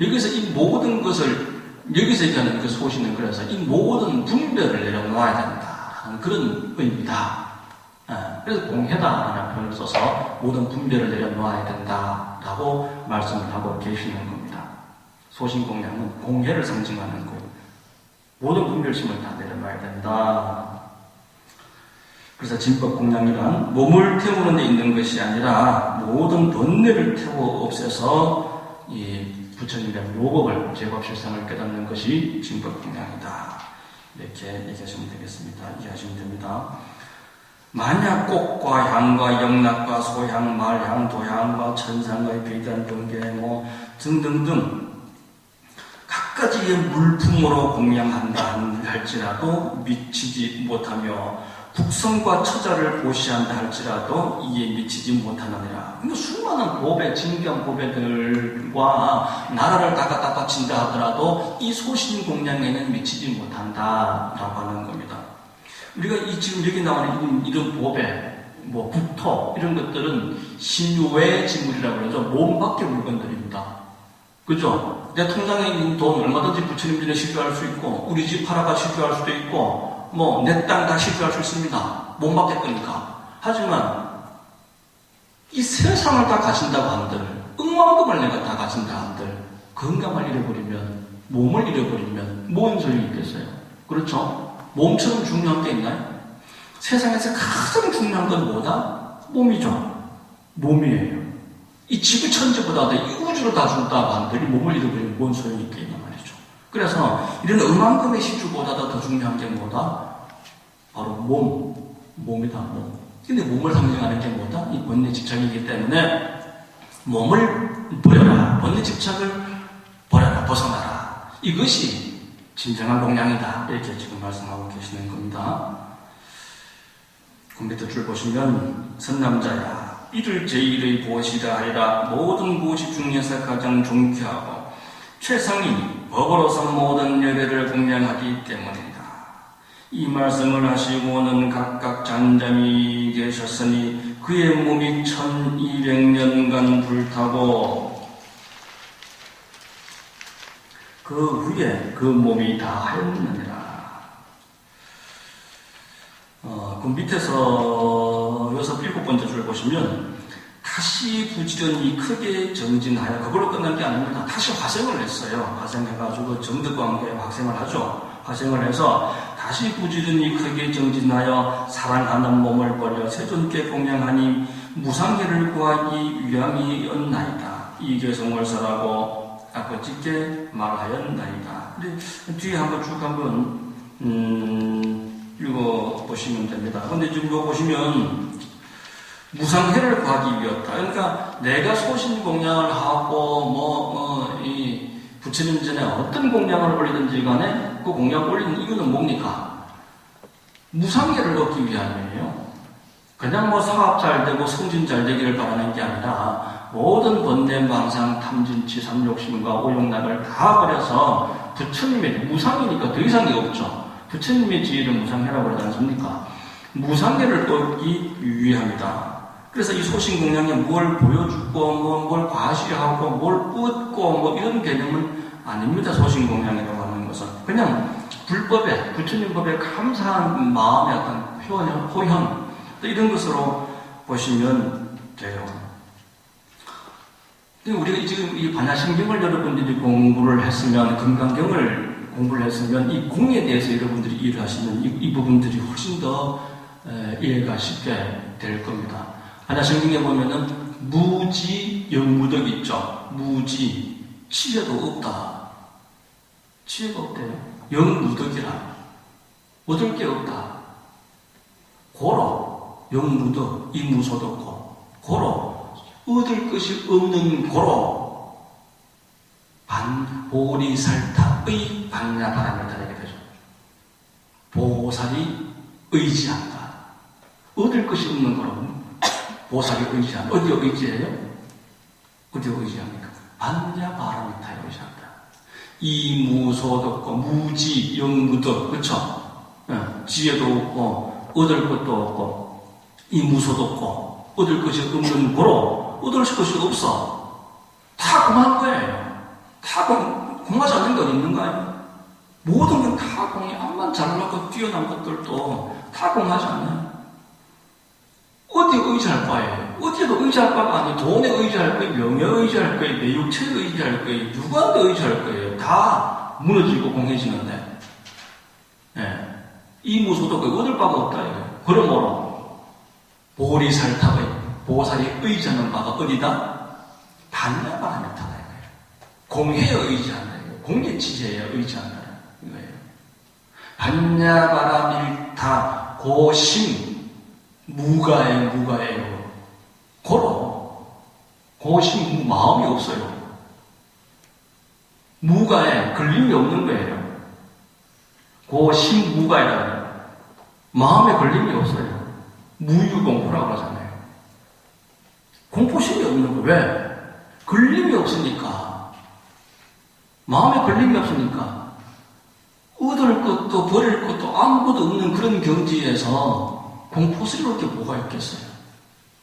Speaker 1: 여기서 이 모든 것을 여기서 얘기하는 그 소신은 그래서 이 모든 분별을 내려놓아야 된다. 그런 의미다. 그래서 공해다라는 표현을 써서 모든 분별을 내려놓아야 된다라고 말씀을 하고 계시는 겁니다. 소신공양은 공해를 상징하는 거예요. 모든 분별심을 다 내려놔야 된다. 그래서 진법공양이란 몸을 태우는 데 있는 것이 아니라 모든 번뇌를 태워 없애서 이 부처님의 묘법을 제법 실상을 깨닫는 것이 진법공양이다. 이렇게 얘기하시면 되겠습니다. 이해하시면 됩니다. 만약 꽃과 향과 영락과 소향, 말향, 도향과 천상과의 비단 번개 등등등 각가지의 물품으로 공양한다 할지라도 미치지 못하며 국성과 처자를 보시한다 할지라도 이에 미치지 못하느니라. 그러니까 수많은 보배, 진귀한 보배들과 나라를 다 갖다 바친다 하더라도 이 소신 공양에는 미치지 못한다라고 하는 겁니다. 우리가 지금 여기 나오는 이런 보배, 국토 이런 것들은 신유의 지물이라고 그러죠. 몸 밖의 물건들입니다. 그죠? 내 통장에 있는 돈 얼마든지 부처님 전에 시주할 수 있고 우리 집 팔아가 시주할 수도 있고 내 땅 다 시주할 수 있습니다. 몸 밖의 거니까. 하지만 이 세상을 다 가진다고 한들 억만금을 내가 다 가진다 한들 건강을 잃어버리면 몸을 잃어버리면 뭔 소용이 있겠어요? 그렇죠? 몸처럼 중요한 게 있나요? 세상에서 가장 중요한 건 뭐다? 몸이죠. 몸이에요. 이 지구 천지보다도 이 우주를 다 준다고 한들 이 몸을 잃어버리면 뭔 소용이 있겠냐 말이죠. 그래서 이런 억만금의 시주보다도 더 중요한 게 뭐다? 바로 몸이다, 몸. 근데 몸을 상징하는 게 뭐다? 이 번뇌 집착이기 때문에 몸을 버려라. 번뇌 집착을 버려라. 벗어나라. 이것이 진정한 공양이다. 이렇게 지금 말씀하고 계시는 겁니다. 그 밑에 줄 보시면 선남자야 이를 제1의 보시라 하리라. 모든 보시 중에서 가장 존귀하고 최상이 법으로서 모든 여배를 공양하기 때문이다. 이 말씀을 하시고는 각각 잠잠히 계셨으니 그의 몸이 1200년간 불타고 그 후에 그 몸이 다 하였느니라. 그 밑에서 여기서 7번째 줄 보시면 다시 부지런히 크게 정진하여 그걸로 끝난 게 아닙니다. 다시 화생을 했어요. 화생해가지고 정득관계에 화생을 하죠. 화생을 해서 다시 부지런히 크게 정진하여 사랑하는 몸을 버려 세존께 공양하니 무상해를 구하기 위함이었나이다. 이계성월서라고 아버지께 말하였나이다. 근데 뒤에 한번 쭉 한번 읽어보시면 됩니다. 근데 지금 이거 보시면 무상해를 구하기 위하였다. 그러니까 내가 소신 공양을 하고 이 부처님 전에 어떤 공양을 올리든지 간에 그 공양 올리는 이유는 뭡니까? 무상해를 얻기 위함이에요. 그냥 사업 잘 되고 성진 잘 되기를 바라는 게 아니라 모든 번뇌, 망상, 탐진치, 삼욕심과 오욕락을 다 버려서 부처님의 무상이니까 더 이상이 없죠. 부처님의 지혜를 무상해라고 그러지 않습니까? 무상해를 얻기 위함이다. 그래서 이 소신공양에 뭘 보여주고 뭘 과시하고 뭘 뻗고 이런 개념은 아닙니다. 소신공양이라고 하는 것은 그냥 불법에 부처님 법에 감사한 마음의 어떤 호현 이런 것으로 보시면 돼요. 우리가 지금 이 반야심경을 여러분들이 공부를 했으면 금강경을 공부를 했으면 이 공에 대해서 여러분들이 이해를 하시면 이 부분들이 훨씬 더 이해가 쉽게 될 겁니다. 반야심경에 보면은 무지 영무덕 있죠. 무지 치제도 없다. 치제가 없대요. 영무덕이라 얻을 게 없다. 고로 영무덕 이무소덕고 고로 얻을 것이 없는 고로 반보리살타의 반야바람이다 이렇게 되죠. 보살이 의지한다. 얻을 것이 없는 거로 보살이 의지한다. 어디에 의지해요? 어디에 의지합니까? 반야바람이다에 의지한다. 이무소도 없고 무지 영무도 그쵸? 지혜도 없고 얻을 것도 없고 이무소도 없고 얻을 것이 없는 고로 얻을 것이 없어. 다 공한 거예요. 다 공하지 않는 건 있는가요? 모든 건 다 공이 암만 잘나고 뛰어난 것들도 다 공하지 않아요. 어디에 의지할 거예요? 어디에도 의지할 바가 아니 돈에 의지할 거예요, 명예에 의지할 거예요, 내 육체에 의지할 거예요, 누구한테 의지할 거예요? 다 무너지고 공해지는데 이무소득의 얻을 바가 없다 이거예요. 그러므로 보리살탑의 보살이 의지하는 바가 어디다? 반야바라밀타다 이거예요. 공해에 의지한다 이거예요. 공예 지혜에 의지한다 이거예요. 반야바라밀타 고심 무가예요. 고로 고심 마음이 없어요. 무가에 걸림이 없는 거예요. 고심 무가이라고 해요. 마음에 걸림이 없어요. 무유공포라고 하잖아요. 공포심이 없는 거예요. 왜? 걸림이 없으니까. 마음에 걸림이 없으니까. 얻을 것도 버릴 것도 아무것도 없는 그런 경지에서 공포스러울 게 뭐가 있겠어요?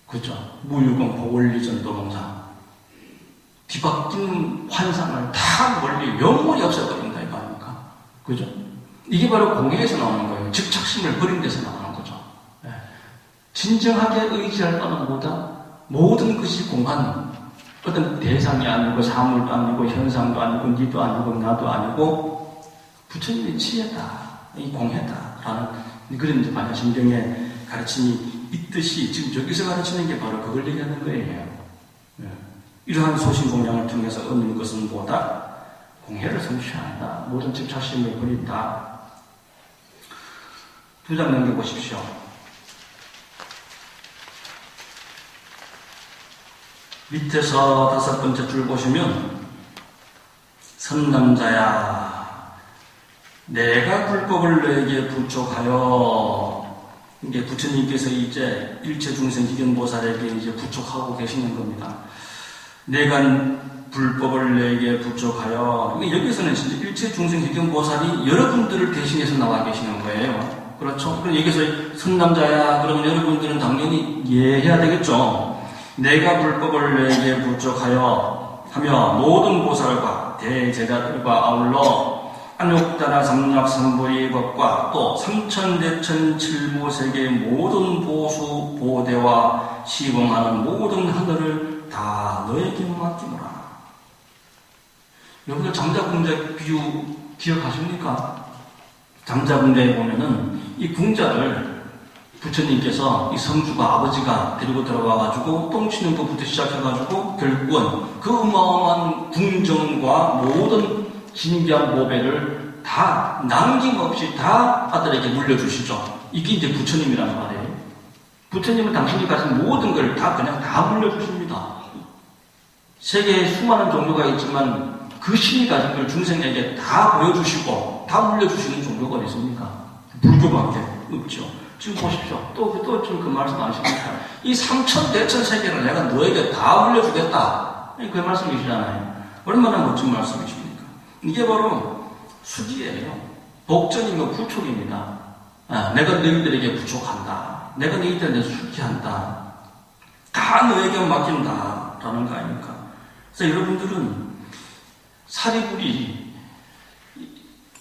Speaker 1: 그죠? 무유공포 원리전도봉사. 뒤바뀐 환상을 다 멀리 영원히 없애버린다 이거 아닙니까? 그죠? 이게 바로 공예에서 나오는 거예요. 집착심을 버린 데서 나오는 거죠. 네. 진정하게 의지할 바는 뭐다? 모든 것이 공한 어떤 대상이 아니고 사물도 아니고 현상도 아니고 니도 아니고 나도 아니고 부처님의 지혜다. 이 공예다라는 그런 이제 반야심경의 가르침이 있듯이 지금 여기서 가르치는 게 바로 그걸 얘기하는 거예요. 네. 이러한 소신공양을 통해서 얻는 것은 뭐다? 공예를 성취한다. 모든 집착심을 버린다. 2장 넘겨보십시오. 밑에서 5번째 줄 보시면 선남자야 내가 불법을 너에게 부촉하여 이게 부처님께서 이제 일체중생 희견보살에게 이제 부촉하고 계시는 겁니다. 내가 불법을 내게 부족하여 여기서는 진짜 일체중생 희견보살이 여러분들을 대신해서 나와 계시는 거예요. 그렇죠? 그럼 여기서 선남자야 그러면 여러분들은 당연히 이해해야 되겠죠. 내가 불법을 내게 부족하여 하며 모든 보살과 대제자들과 아울러 안욕다나 삼락삼보의 법과 또 삼천대천 칠무세계의 모든 보수 보대와 시공하는 모든 하늘을 다 너에게 맡기노라. 여러분들 장자궁자 비유 기억하십니까? 장자궁자에 보면은 이 궁자를 부처님께서 이 성주가 아버지가 데리고 들어와가지고 똥치는 것부터 시작해가지고 결국은 그 어마어마한 궁정과 모든 신기한 모배를 다 남김없이 다 아들에게 물려주시죠. 이게 이제 부처님이라는 말이에요. 부처님은 당신이 가진 모든 걸 다 그냥 다 물려주십니다. 세계에 수많은 종교가 있지만 그 신이 가진 걸 중생에게 다 보여주시고 다 물려주시는 종교가 어디 있습니까? 불교밖에 없죠. 지금 보십시오. 또 좀 그 말씀 아십니까? 이 삼천대천 세계를 내가 너에게 다 물려주겠다. 그 말씀이시잖아요. 얼마나 멋진 말씀이십니까? 이게 바로 수기예요. 복전이며 부촉입니다. 내가 너희들에게 부촉한다. 내가 너희들에게 수기한다. 다 너에게 맡긴다. 라는 거 아닙니까? 그래서 여러분들은 사리불이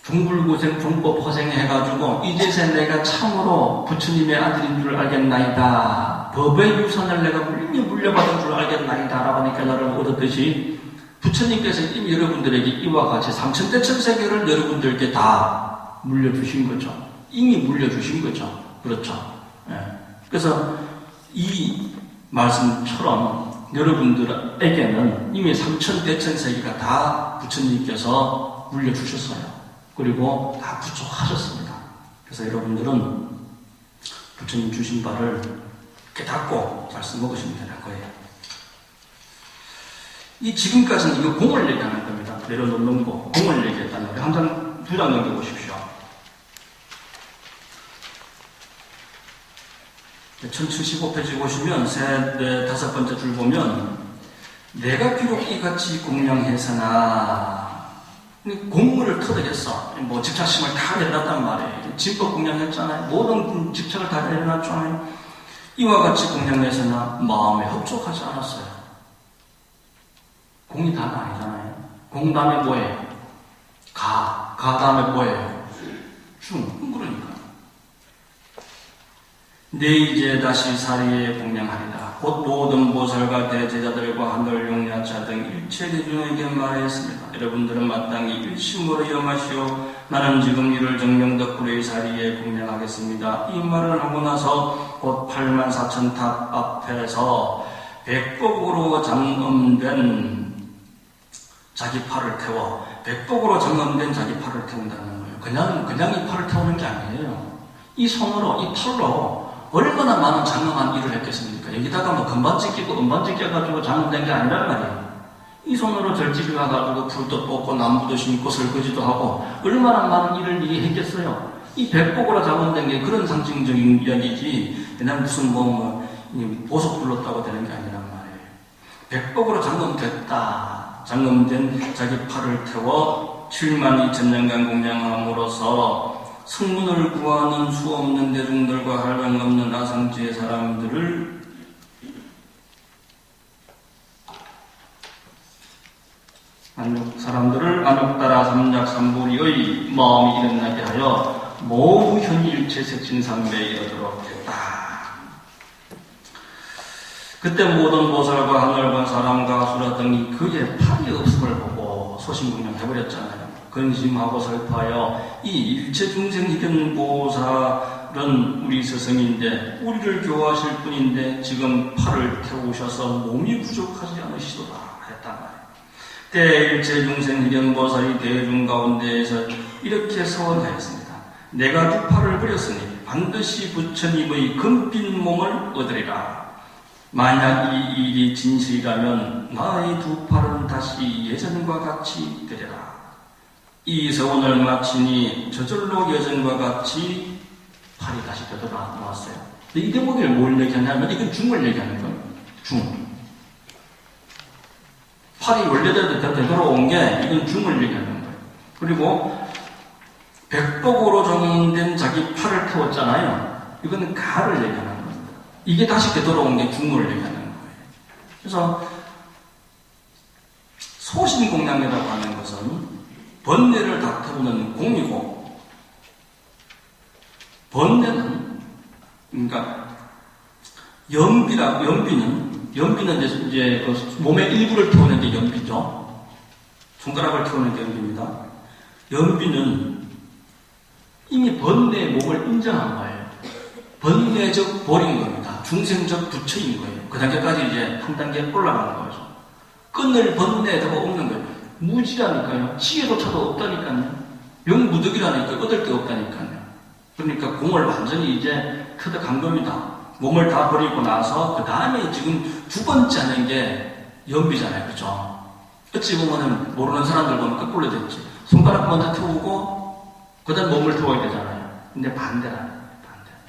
Speaker 1: 종불고생, 종법허생 해가지고 이제서 내가 참으로 부처님의 아들인 줄 알겠나이다. 법의 유산을 내가 이미 물려받은 줄 알겠나이다. 라고 하니까 나를 얻었듯이 부처님께서 이미 여러분들에게 이와 같이 삼천대천 세계를 여러분들께 다 물려주신 거죠. 이미 물려주신 거죠. 그렇죠. 예. 그래서 이 말씀처럼 여러분들에게는 이미 삼천대천 세계가 다 부처님께서 물려주셨어요. 그리고 다 부족하셨습니다. 그래서 여러분들은 부처님 주신 바를 깨닫고 잘 써먹으시면 되는 거예요. 이 지금까지는 이거 공을 얘기하는 겁니다. 내려놓는 거, 공을 얘기했다는 거예요. 한 장, 2장 넘겨보십시오. 1075페이지 보시면 다섯 번째 줄 보면 내가 비록 이같이 공양해서나 공물을 터득했어. 뭐 집착심을 다 내려놨단 말이에요. 진법 공양했잖아요. 모든 집착을 다 내려놨잖아요. 이와 같이 공양해서나 마음에 흡족하지 않았어요. 공이 다가 아니잖아요. 공 다음에 뭐예요? 가 다음에 뭐예요? 중. 그러니까 내 이제 다시 사리에 공양하리라. 곧 모든 보살과 대제자들과 하늘 용야차 등 일체 대중에게 말하였습니다. 여러분들은 마땅히 일심으로 염하시오. 나는 지금 이를 정명덕불의 자리에 공양하겠습니다. 이 말을 하고 나서 곧 84,000탑 앞에서 백복으로 장엄된 자기 팔을 태워, 백복으로 장엄된 자기 팔을 태운다는 거예요. 그냥 이 팔을 태우는 게 아니에요. 이 손으로, 이 팔로 얼마나 많은 장엄한 일을 했겠습니까? 여기다가 뭐 금반지 끼고 은반지 껴가지고 장엄된 게 아니란 말이에요. 이 손으로 절집에 가가지고 불도 뽑고 나무도 심고 설거지도 하고 얼마나 많은 일을 했겠어요. 이 백복으로 장엄된 게 그런 상징적인 이야기지, 그냥 무슨 보석 불렀다고 되는 게 아니란 말이에요. 백복으로 장엄됐다. 장엄된 자기 팔을 태워 72,000년간 공양함으로써 성문을 구하는 수 없는 대중들과 한량 없는 아상지의 사람들을 안욕따라 삼작삼보리의 마음이 일어나게 하여 모두 현일체 색진삼배에 이르도록 했다. 그때 모든 보살과 하늘과 사람과 아수라 등이 그의 팔이 없음을 보고 소신공양해버렸잖아요. 근심하고 슬퍼하여 이 일체 중생 이견 보살은 우리 스승인데 우리를 교화하실 분인데 지금 팔을 태우셔서 몸이 부족하지 않으시도다 했단 말이에요. 때 일체 중생 이견 보살이 대중 가운데에서 이렇게 서원하였습니다. 내가 두 팔을 버렸으니 반드시 부처님의 금빛 몸을 얻으리라. 만약 이 일이 진실이라면 나의 두 팔은 다시 예전과 같이 되리라. 이 서원을 마치니 저절로 예전과 같이 팔이 다시 되돌아왔어요. 이 대목을 뭘 얘기하냐면 이건 중을 얘기하는 거예요. 중. 팔이 원래대로 되돌아온 게 이건 중을 얘기하는 거예요. 그리고 백복으로 정된 자기 팔을 태웠잖아요. 이건 가를 얘기하는 겁니다. 이게 다시 되돌아온 게 중을 얘기하는 거예요. 그래서 소신공양이라고 하는 것은 번뇌를 다 태우는 공이고, 번뇌는, 그러니까, 연비는 이제 몸의 일부를 태우는 게 연비죠. 손가락을 태우는 게 연비입니다. 연비는 이미 번뇌의 몸을 인정한 거예요. 번뇌적 벌인 겁니다. 중생적 부처인 거예요. 그 단계까지 이제 한 단계 올라가는 거죠. 끊을 번뇌에다가 없는 거예요. 무지라니까요. 지혜조차도 없다니까요. 영무득이라니까 얻을 게 없다니까요. 그러니까 공을 완전히 이제 터득한 겁니다. 몸을 다 버리고 나서 그 다음에 지금 두 번째 하는 게 연비잖아요. 그죠? 어찌 보면은 모르는 사람들 보면 거꾸로 됐지. 손가락 먼저 태우고 그 다음 몸을 태워야 되잖아요. 근데 반대.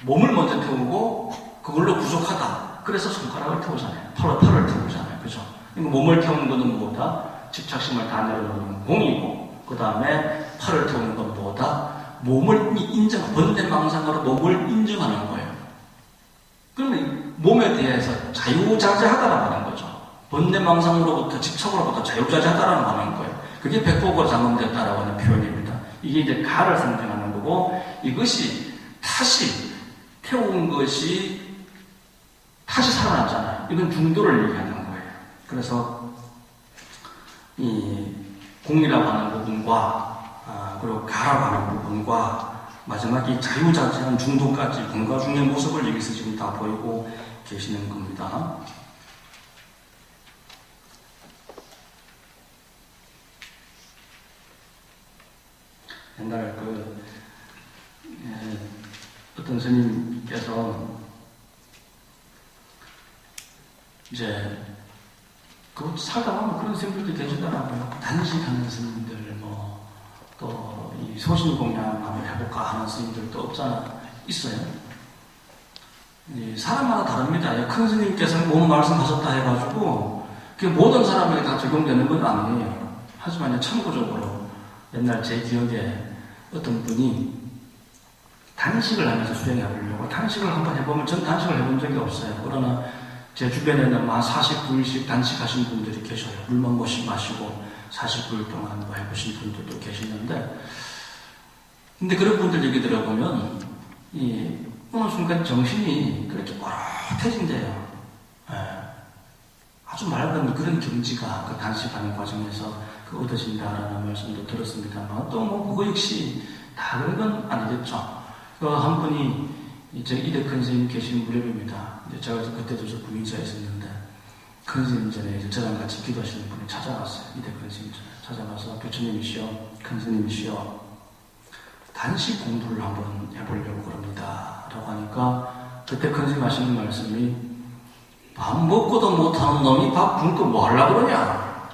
Speaker 1: 몸을 먼저 태우고 그걸로 부족하다. 그래서 손가락을 태우잖아요. 팔을 태우잖아요. 그죠? 그러니까 몸을 태우는 것은 뭐다? 집착심을 다 내려놓는 공이고, 그 다음에 팔을 태우는 건 뭐다? 몸을 번뇌망상으로 몸을 인정하는 거예요. 그러면 몸에 대해서 자유자재하다라고 하는 거죠. 번뇌망상으로부터, 집착으로부터 자유자재하다라고 하는 거예요. 그게 백복으로 장엄됐다라고 하는 표현입니다. 이게 이제 가를 상징하는 거고, 이것이 다시 태운 것이 다시 살아났잖아요. 이건 중도를 얘기하는 거예요. 그래서 이 공이라고 하는 부분과 그리고 가라고 하는 부분과 마지막 이 자유자재한 중도까지 공과 중의 모습을 여기서 지금 다 보이고 계시는 겁니다. 옛날에 어떤 스님께서 이제 살다 보면 그런 스님들도 계시더라고요. 단식하는 스님들, 또 이 소신공양 한번 해볼까 하는 스님들도 있어요. 사람마다 다릅니다. 큰 스님께서 몸 말씀하셨다 해가지고 그게 모든 사람에게 다 적용되는 건 아니에요. 하지만 참고적으로 옛날 제 기억에 어떤 분이 단식을 하면서 수행해보려고 단식을 한번 해보면 전 단식을 해본 적이 없어요. 그러나 제 주변에는 49일씩 단식하신 분들이 계셔요. 물만 마시고 49일 동안 해보신 분들도 계시는데, 근데 그런 분들 얘기 들어보면 어느 순간 정신이 그렇게 뽀릇해진대요. 아주 맑은 그런 경지가 그 단식하는 과정에서 얻어진다라는 말씀도 들었습니다만 또 뭐 그거 역시 다 그런 건 아니겠죠. 한 분이 이제 이대 큰 스님 계신 무렵입니다. 이제 제가 그때도 저 부인사에 있었는데 큰 스님 전에 이제 저랑 같이 기도하시는 분이 찾아왔어요. 이대 큰 스님 전에 찾아가서 교수님이시여, 큰 스님이시여, 단식 공부를 한번 해보려고 그럽니다. 라고 하니까 그때 큰 스님 하시는 말씀이 밥 먹고도 못하는 놈이 밥 굶고 뭐 하려고 그러냐?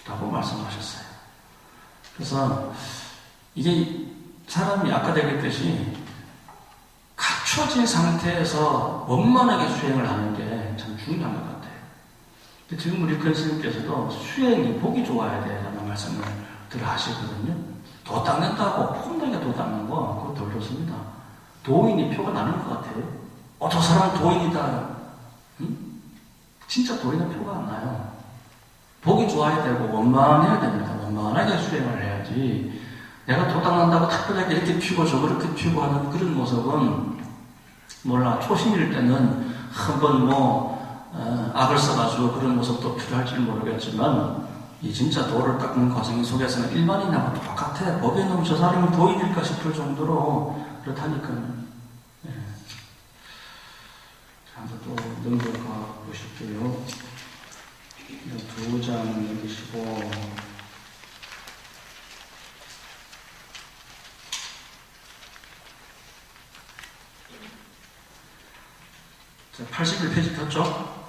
Speaker 1: 라고 말씀하셨어요. 그래서 이게 사람이 아까 얘기했듯이 갖춰진 상태에서 원만하게 수행을 하는 게 참 중요한 것 같아요. 지금 우리 큰 스님께서도 수행이 보기 좋아야 돼라는 말씀을 늘 하시거든요. 도 닦는다고 폼나게 도 닦는 거 그거 덜 좋습니다. 도인이 표가 나는 것 같아요. 저 사람 도인이다. 응? 진짜 도인은 표가 안 나요. 보기 좋아야 되고 원만해야 됩니다. 원만하게 수행을 해야지 내가 도 닦는다고 특별하게 이렇게 피고 저렇게 피고 하는 그런 모습은 몰라. 초심일 때는 한번 악을 써가지고 그런 모습도 필요할지 모르겠지만 이 진짜 도를 닦는 과정 속에서는 일반인하고 똑같아. 법에는 저 사람이 도인일까 싶을 정도로 그렇다니까요. 네. 한번 또 넘어가 보실게요. 2장 넘기시고 81페이지 폈죠?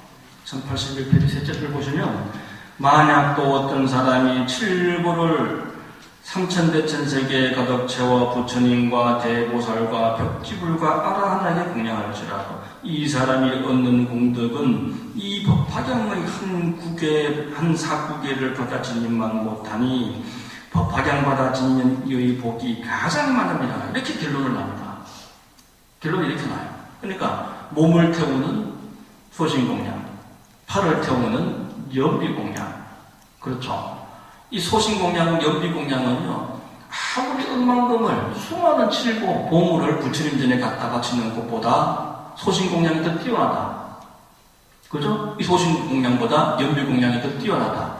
Speaker 1: 1081페이지 셋째 줄 보시면 만약 또 어떤 사람이 칠부를 삼천대천세계에 가득 채워 부처님과 대보살과 벽지불과 아라한에게 공양할지라도 이 사람이 얻는 공덕은 이 법화경의 한 사구계를 받아진 일만 못하니 법화경 받아진 이의 복이 가장 많습니다. 이렇게 결론을 납니다. 결론이 이렇게 나요. 그러니까 몸을 태우는 소신공양, 팔을 태우는 연비공양. 그렇죠. 이 소신공양, 연비공양은요, 아무리 억만금을 수많은 칠보, 보물을 부처님 전에 갖다 바치는 것보다 소신공양이 더 뛰어나다. 그죠? 이 소신공양보다 연비공양이 더 뛰어나다.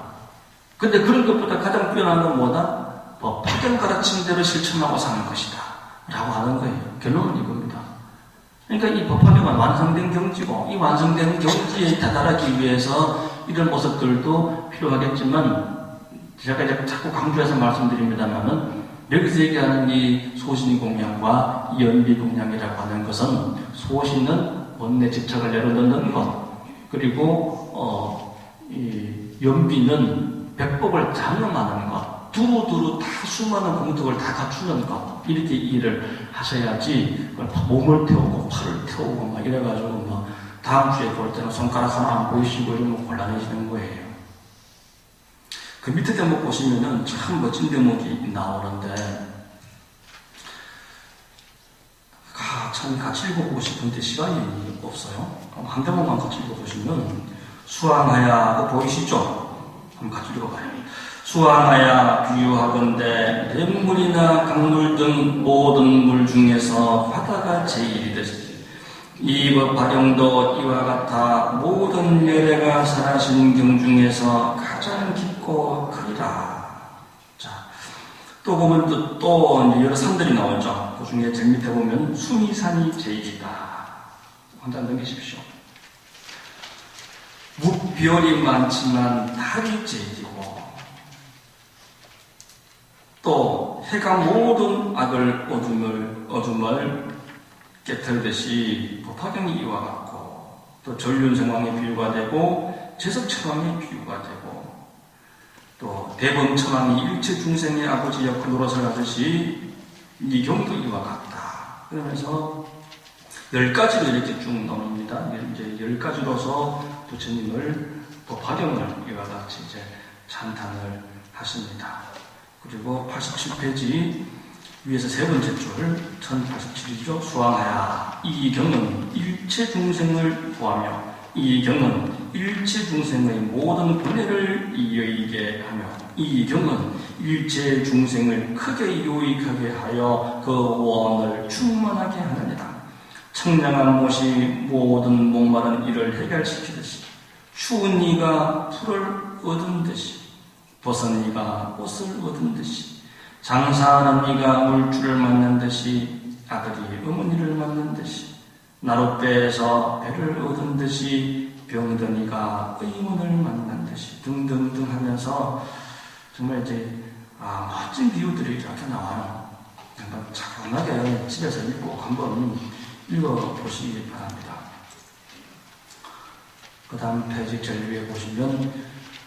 Speaker 1: 근데 그런 것보다 가장 뛰어난 건 뭐다? 법화경 가르친 대로 실천하고 사는 것이다. 라고 하는 거예요. 결론은 이겁니다. 그러니까 이 법화경은 완성된 경지고 이 완성된 경지에 다다르기 위해서 이런 모습들도 필요하겠지만 제가 이제 자꾸 강조해서 말씀드립니다만은 여기서 얘기하는 이 소신공양과 연비공양이라고 하는 것은 소신은 원내 집착을 내려놓는 것 그리고 이 연비는 백법을 장엄하는 것 두루두루 다 수많은 공덕을 다 갖추는 것 이렇게 일을 하셔야지 몸을 태우고 팔을 태우고 막 이래가지고 뭐 다음 주에 볼 때는 손가락 하나 안 보이시고 이러면 곤란해지는 거예요. 그 밑에 대목 보시면은 참 멋진 대목이 나오는데 참 같이 읽어보고 싶은데 시간이 없어요. 한 대목만 같이 읽어보시면 수왕하야 보이시죠? 한번 같이 읽어봐요. 수왕하야 비유하건대 냇물이나 강물 등 모든 물 중에서 바다가 제일이듯이 이 법화경도 이와 같아 모든 열애가 살아신 경 중에서 가장 깊고 크리라. 자, 또 보면 또 여러 산들이 나오죠. 그 중에 제일 밑에 보면 수미산이 제일이다. 한장 넘기십시오. 무별이 많지만 달이 제일이고 또 해가 모든 악을 어둠을 깨뜨리듯이 법화경이 이와 같고 또 전륜성왕의 비유가 되고 제석천왕의 비유가 되고 또 대범천왕이 일체 중생의 아버지 역할 노릇을 하듯이 이 경도 이와 같다. 그러면서 10가지로 이렇게 쭉 나눕니다. 이제 10가지로서 부처님을 법화경을 이와 같이 이제 찬탄을 하십니다. 그리고 87페이지 위에서 세 번째 줄 1087이죠. 수왕하야 이 경은 일체 중생을 구하며 이 경은 일체 중생의 모든 권해를 이어이게 하며 이 경은 일체 중생을 크게 유익하게 하여 그 원을 충만하게 하느니라. 청량한 못이 모든 목마른 일을 해결시키듯이 추운 이가 풀을 얻은 듯이, 벗은 이가 옷을 얻은 듯이, 장사하는 이가 물줄을 맞는 듯이, 아들이 어머니를 맞는 듯이, 나룻배에서 배를 얻은 듯이, 병든 이가 의문을 만난 듯이, 등등등 하면서 정말 이제 멋진 비유들이 이렇게 나와요. 한번 차분하게 집에서 읽고 한번 읽어보시기 바랍니다. 그 다음 페이지 제일 위에 보시면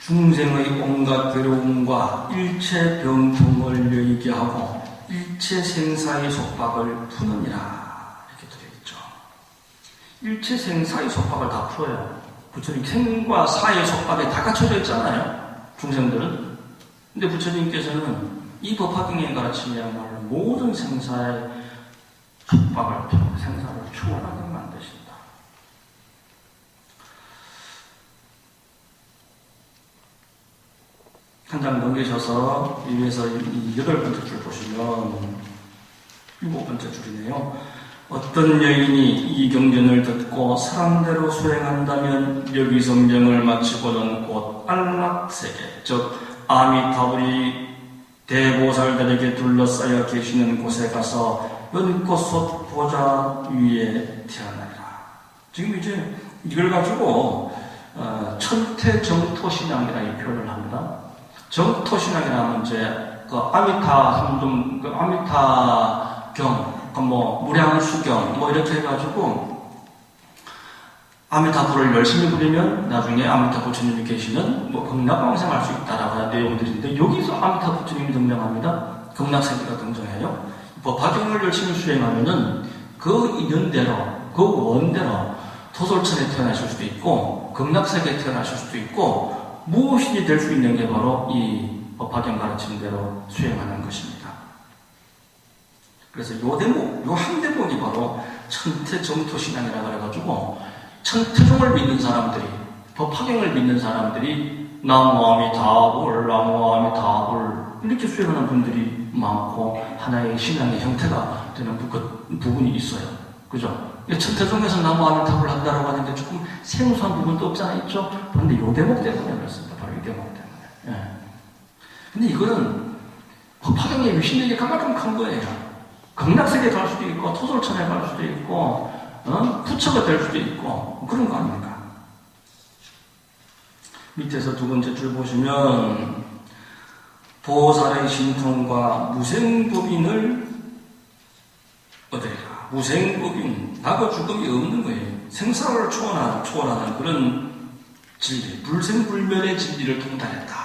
Speaker 1: 중생의 온갖 괴로움과 일체 병통을 여의게하고 일체 생사의 속박을 푸느니라 이렇게 되어있죠. 일체 생사의 속박을 다 풀어요. 부처님 생과 사의 속박에 다 갖춰져 있잖아요. 중생들은. 근데 부처님께서는 이 법화경의 가르침이야말로 모든 생사의 속박을 풀고 생사를 초월하게 만드신다. 한 장 넘기셔서 위에서 8번째 줄 보시면 7번째 줄이네요. 어떤 여인이 이 경전을 듣고 사람대로 수행한다면 여기 성경을 마치고는 곧 안락세계, 즉 아미타불이 대보살들에게 둘러싸여 계시는 곳에 가서 연꽃솥 보좌 위에 태어나리라. 지금 이제 이걸 가지고 천태정토신앙이라 이 표현을 합니다. 정토신앙이라면 이제 그 아미타경, 무량수경 이렇게 해가지고 아미타불을 열심히 부리면 나중에 아미타 부처님이 계시는 극락광생할 수 있다라고 하는 내용들인데, 여기서 아미타 부처님이 등장합니다. 극락세계가 등장해요. 법화경을 열심히 수행하면은 그 인연대로, 그 원대로 토솔천에 태어나실 수도 있고 극락세계에 태어나실 수도 있고, 무엇이 될 수 있는 게 바로 이 법화경 가르침대로 수행하는 것입니다. 그래서 요 대목, 요 한 대목이 바로 천태정토신앙이라고 해가지고 천태종을 믿는 사람들이, 법화경을 믿는 사람들이 나무아미타불, 나무아미타불 이렇게 수행하는 분들이 많고 하나의 신앙의 형태가 되는 부분이 있어요. 그죠? 천태종에서 나무아미타불 한다라고 하는데 조금 생소한 부분도 없지 않아 있죠? 그런데 요 대목 때문에 그렇습니다. 바로 이 대목 때문에. 예. 근데 이거는 법화경의 위신력이 가만큼 거예요. 극락세계에 갈 수도 있고 토솔천에 갈 수도 있고 부처가 될 수도 있고 그런 거 아닙니까? 밑에서 2번째 줄 보시면 보살의 신통과 무생법인을 얻으리라. 무생법인, 나고 죽음이 없는 거예요. 생사를 초월하는 그런 진리, 불생불멸의 진리를 통달했다.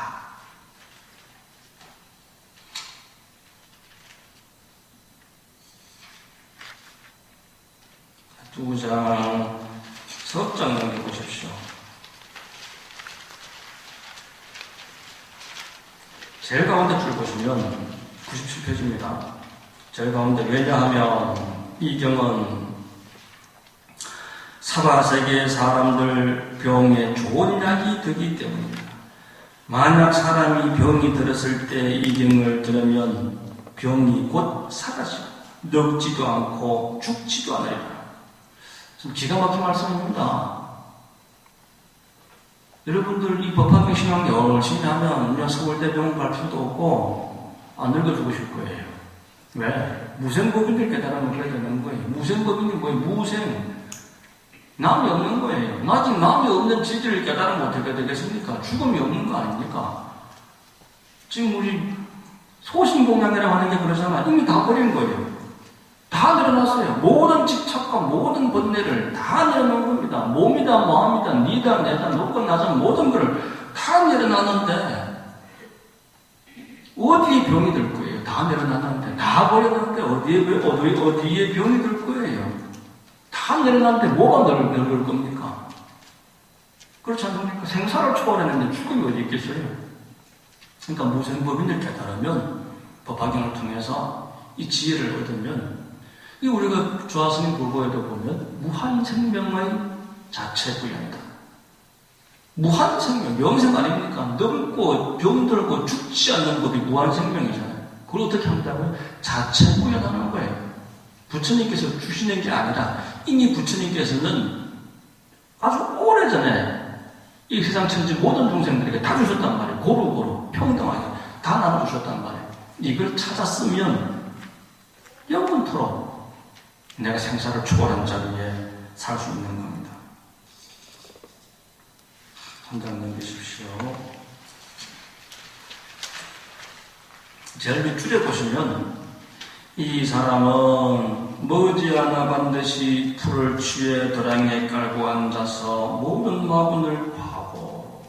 Speaker 1: 석장 넘겨보십시오. 제일 가운데 줄 보시면 97페이지입니다. 제일 가운데, 왜냐하면 이 경은 사바세계의 사람들 병에 좋은 약이 되기 때문입니다. 만약 사람이 병이 들었을 때 이 경을 들으면 병이 곧 사라지고 늙지도 않고 죽지도 않으리라. 좀 기가 막힌 말씀입니다. 여러분들 이 법화경 신앙 열심히 하면 그냥 서울대 병원 갈 필요도 없고 안 늙어 죽으실 거예요. 왜? 무생법인을 깨달으면 그래야 되는 거예요. 무생법인이 뭐예요? 무생. 남이 없는 거예요. 아직 남이 없는 진리를 깨달으면 어떻게 되겠습니까? 죽음이 없는 거 아닙니까? 지금 우리 소신공양이라고 하는 게 그러잖아. 이미 다 버린 거예요. 다 내려놨어요. 모든 집착과 모든 번뇌를 다 내려놓은 겁니다. 몸이다, 마음이다, 니다, 내다, 높고 낮은 모든 걸 다 내려놨는데 어디에 병이 들 거예요? 다 내려놨는데, 다 버렸는데 어디에 병이 들 거예요? 다 내려놨는데 뭐가 늙을 겁니까? 그렇지 않습니까? 생사를 초월했는데 죽음이 어디 있겠어요? 그러니까 무생법인을 깨달으면 법화경을 통해서 이 지혜를 얻으면, 이 우리가 조화스님 그거에도 보면 무한생명의 자체 구현이다. 무한생명, 명생 아닙니까? 늙고 병들고 죽지 않는 법이 무한생명이잖아요. 그걸 어떻게 한다고요? 자체 구현하는 거예요. 부처님께서 주시는 게 아니라 이미 부처님께서는 아주 오래전에 이 세상 천지 모든 중생들에게 다 주셨단 말이에요. 고루고루 평등하게 다 나눠주셨단 말이에요. 이걸 찾았으면 영원토록 내가 생사를 초월한 자리에 살 수 있는 겁니다. 한 장 넘기십시오. 제일 밑줄에 보시면 이 사람은 머지않아 반드시 풀을 취해 도량에 깔고 앉아서 모든 마분을 파고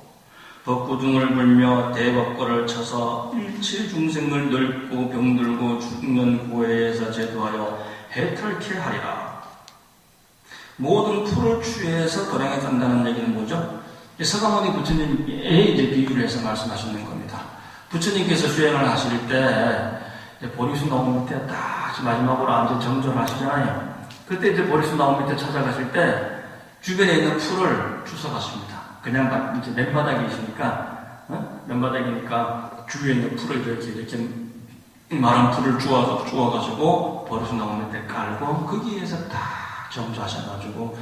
Speaker 1: 벚구둥을 불며 대법거를 쳐서 일체 중생을 늙고 병들고 죽는 고해에서 제도하여 해탈케 하리라. 모든 풀을 취해서 도량에 깐다는 얘기는 뭐죠? 서가모니 부처님의 이제 비유를 해서 말씀하시는 겁니다. 부처님께서 수행을 하실 때 보리수 나무 밑에 딱 마지막으로 앉아 정전을 하시잖아요. 그때 이제 보리수 나무 밑에 찾아가실 때 주변에 있는 풀을 주워가십니다. 그냥 이제 맨바닥에 있으니까, 맨바닥이니까 주위에 있는 풀을 이렇게 마른 풀을 주워가지고 보리수 나무 밑에 깔고 거기에서 딱 정조하셔가지고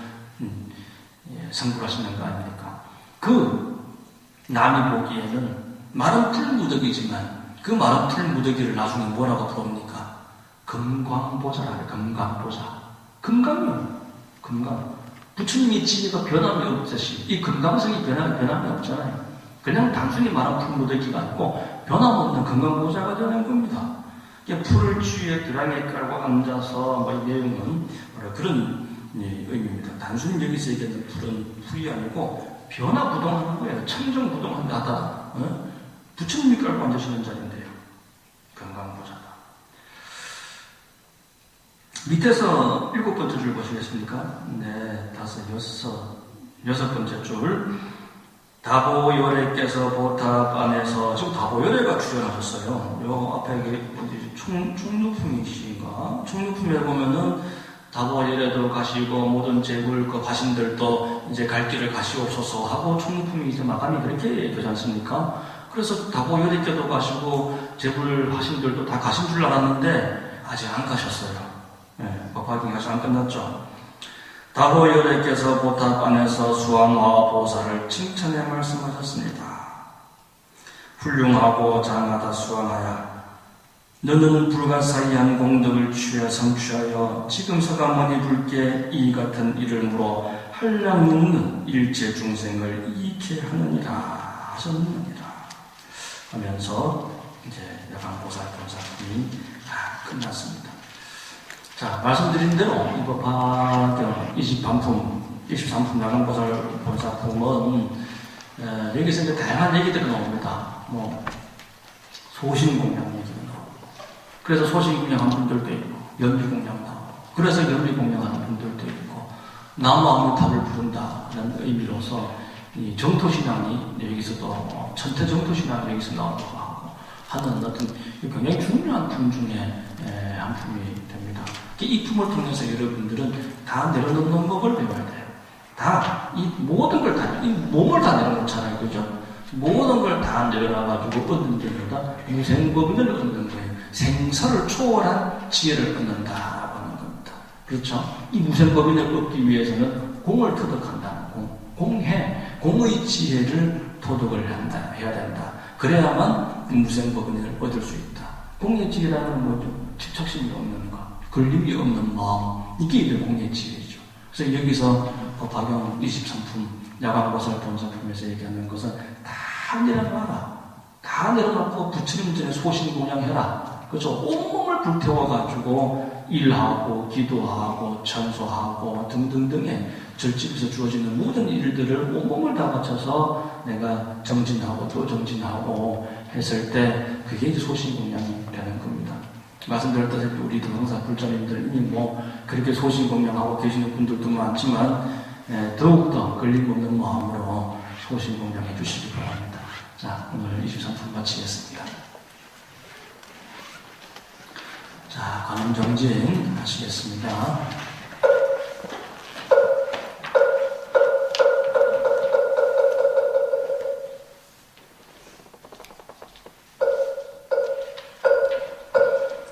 Speaker 1: 성불하시는 거 아닙니까? 그 남이 보기에는 마른 풀 무더기지만 그 마른 풀 무더기를 나중에 뭐라고 부릅니까? 금광보자라고. 금광보자. 금강이요. 금강. 부처님이 지니까 변함이 없듯이 이 금강성이 변함이 없잖아요. 그냥 단순히 마른 풀 무더기가 아니고 변함없는 금강보자가 되는 겁니다. 풀을 취해 도량에 깔고 앉아서 이 내용은 그런 의미입니다. 단순히 여기서 얘기하는 풀은 풀이 아니고 변화부동하는 거예요. 청정부동하다. 부처님이 깔고 앉으시는 자리인데요. 금강보자다. 밑에서 7번째 줄 보시겠습니까? 네, 5, 6번째 줄. 다보열애께서 보탑 안에서, 지금 다보열애가 출연하셨어요. 요 앞에 총루품이신가? 총루품에 보면은 다보열애도 가시고 모든 재물 그 가신들도 이제 갈 길을 가시옵소서 하고 총루품이 이제 마감이 그렇게 되지 않습니까? 그래서 다보열애께도 가시고 재물 하신들도 다 가신 줄 알았는데 아직 안 가셨어요. 네, 법화경이 아직 안 끝났죠. 다보열애께서 보탑 안에서 수왕화 보살을 칭찬해 말씀하셨습니다. 훌륭하고 장하다 수왕하야. 너는 불가사의한 공덕을 취해 성취하여 지금 서가모니 불께 이 같은 일을 물어 한량 있는 일체 중생을 이익해 하느니라 하셨느니라 하면서 이제 야광보살 본사품이 다 끝났습니다. 자, 말씀드린 대로 이 법화경 23품 야광보살 본사품은 여기서 이제 다양한 얘기들이 나옵니다. 소신공양 얘기가 나오고, 그래서 소신공양한 분들도 있고, 연비공양 나오고, 그래서 연비공양하는 분들도 있고, 나무아무탑을 부른다는 의미로서 이 정토신앙이 여기서도 천태정토신앙이 여기서 나오고 하는 어떤 굉장히 중요한 품 중에 한 품이 됩니다. 이 품을 통해서 여러분들은 다 내려놓는 법을 배워야 돼요. 다, 이 모든 걸 다, 이 몸을 다 내려놓잖아요. 그죠? 모든 걸 다 내려놔가지고 얻는 게 뭐다? 무생법인을 얻는 거예요. 생사를 초월한 지혜를 얻는다라고 하는 겁니다. 그렇죠? 이 무생법인을 얻기 위해서는 공을 터득한다는 공의 지혜를 도덕을 해야 된다. 그래야만 무생법인을 얻을 수 있다. 공의 지혜라는 건 뭐죠? 집착심이 없는 것, 걸림이 없는 마음, 이게 이제 공의 지혜죠. 그래서 여기서 법화경 23품, 야광보살 본사품에서 얘기하는 것은 다 내려놔라. 다 내려놓고 부처님 전에 소신공양해라. 그렇죠? 온몸을 불태워가지고 일하고 기도하고 찬소하고 등등등의 절집에서 주어지는 모든 일들을 온몸을 다 바쳐서 내가 정진하고 또 정진하고 했을 때 그게 이제 소신공양이 되는 겁니다. 말씀드렸다시피 우리 등왕사 불자님들 이미 그렇게 소신공양하고 계시는 분들도 많지만 더욱더 걸림없는 마음으로 소신공양해 주시기 바랍니다. 자, 오늘 23품 마치겠습니다. 자, 관음정진 하시겠습니다.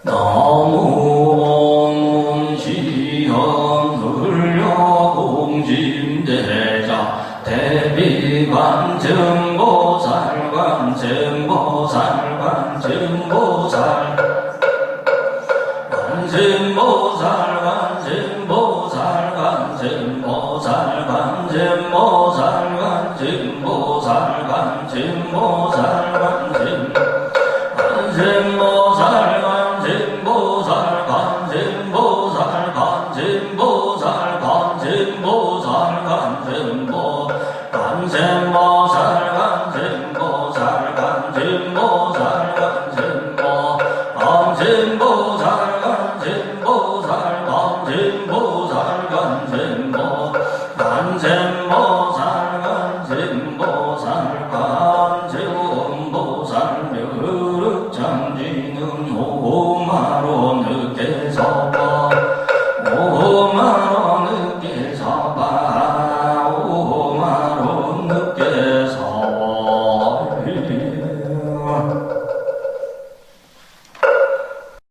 Speaker 1: 나무온시현 흘려공진대자 대비관 관세음보살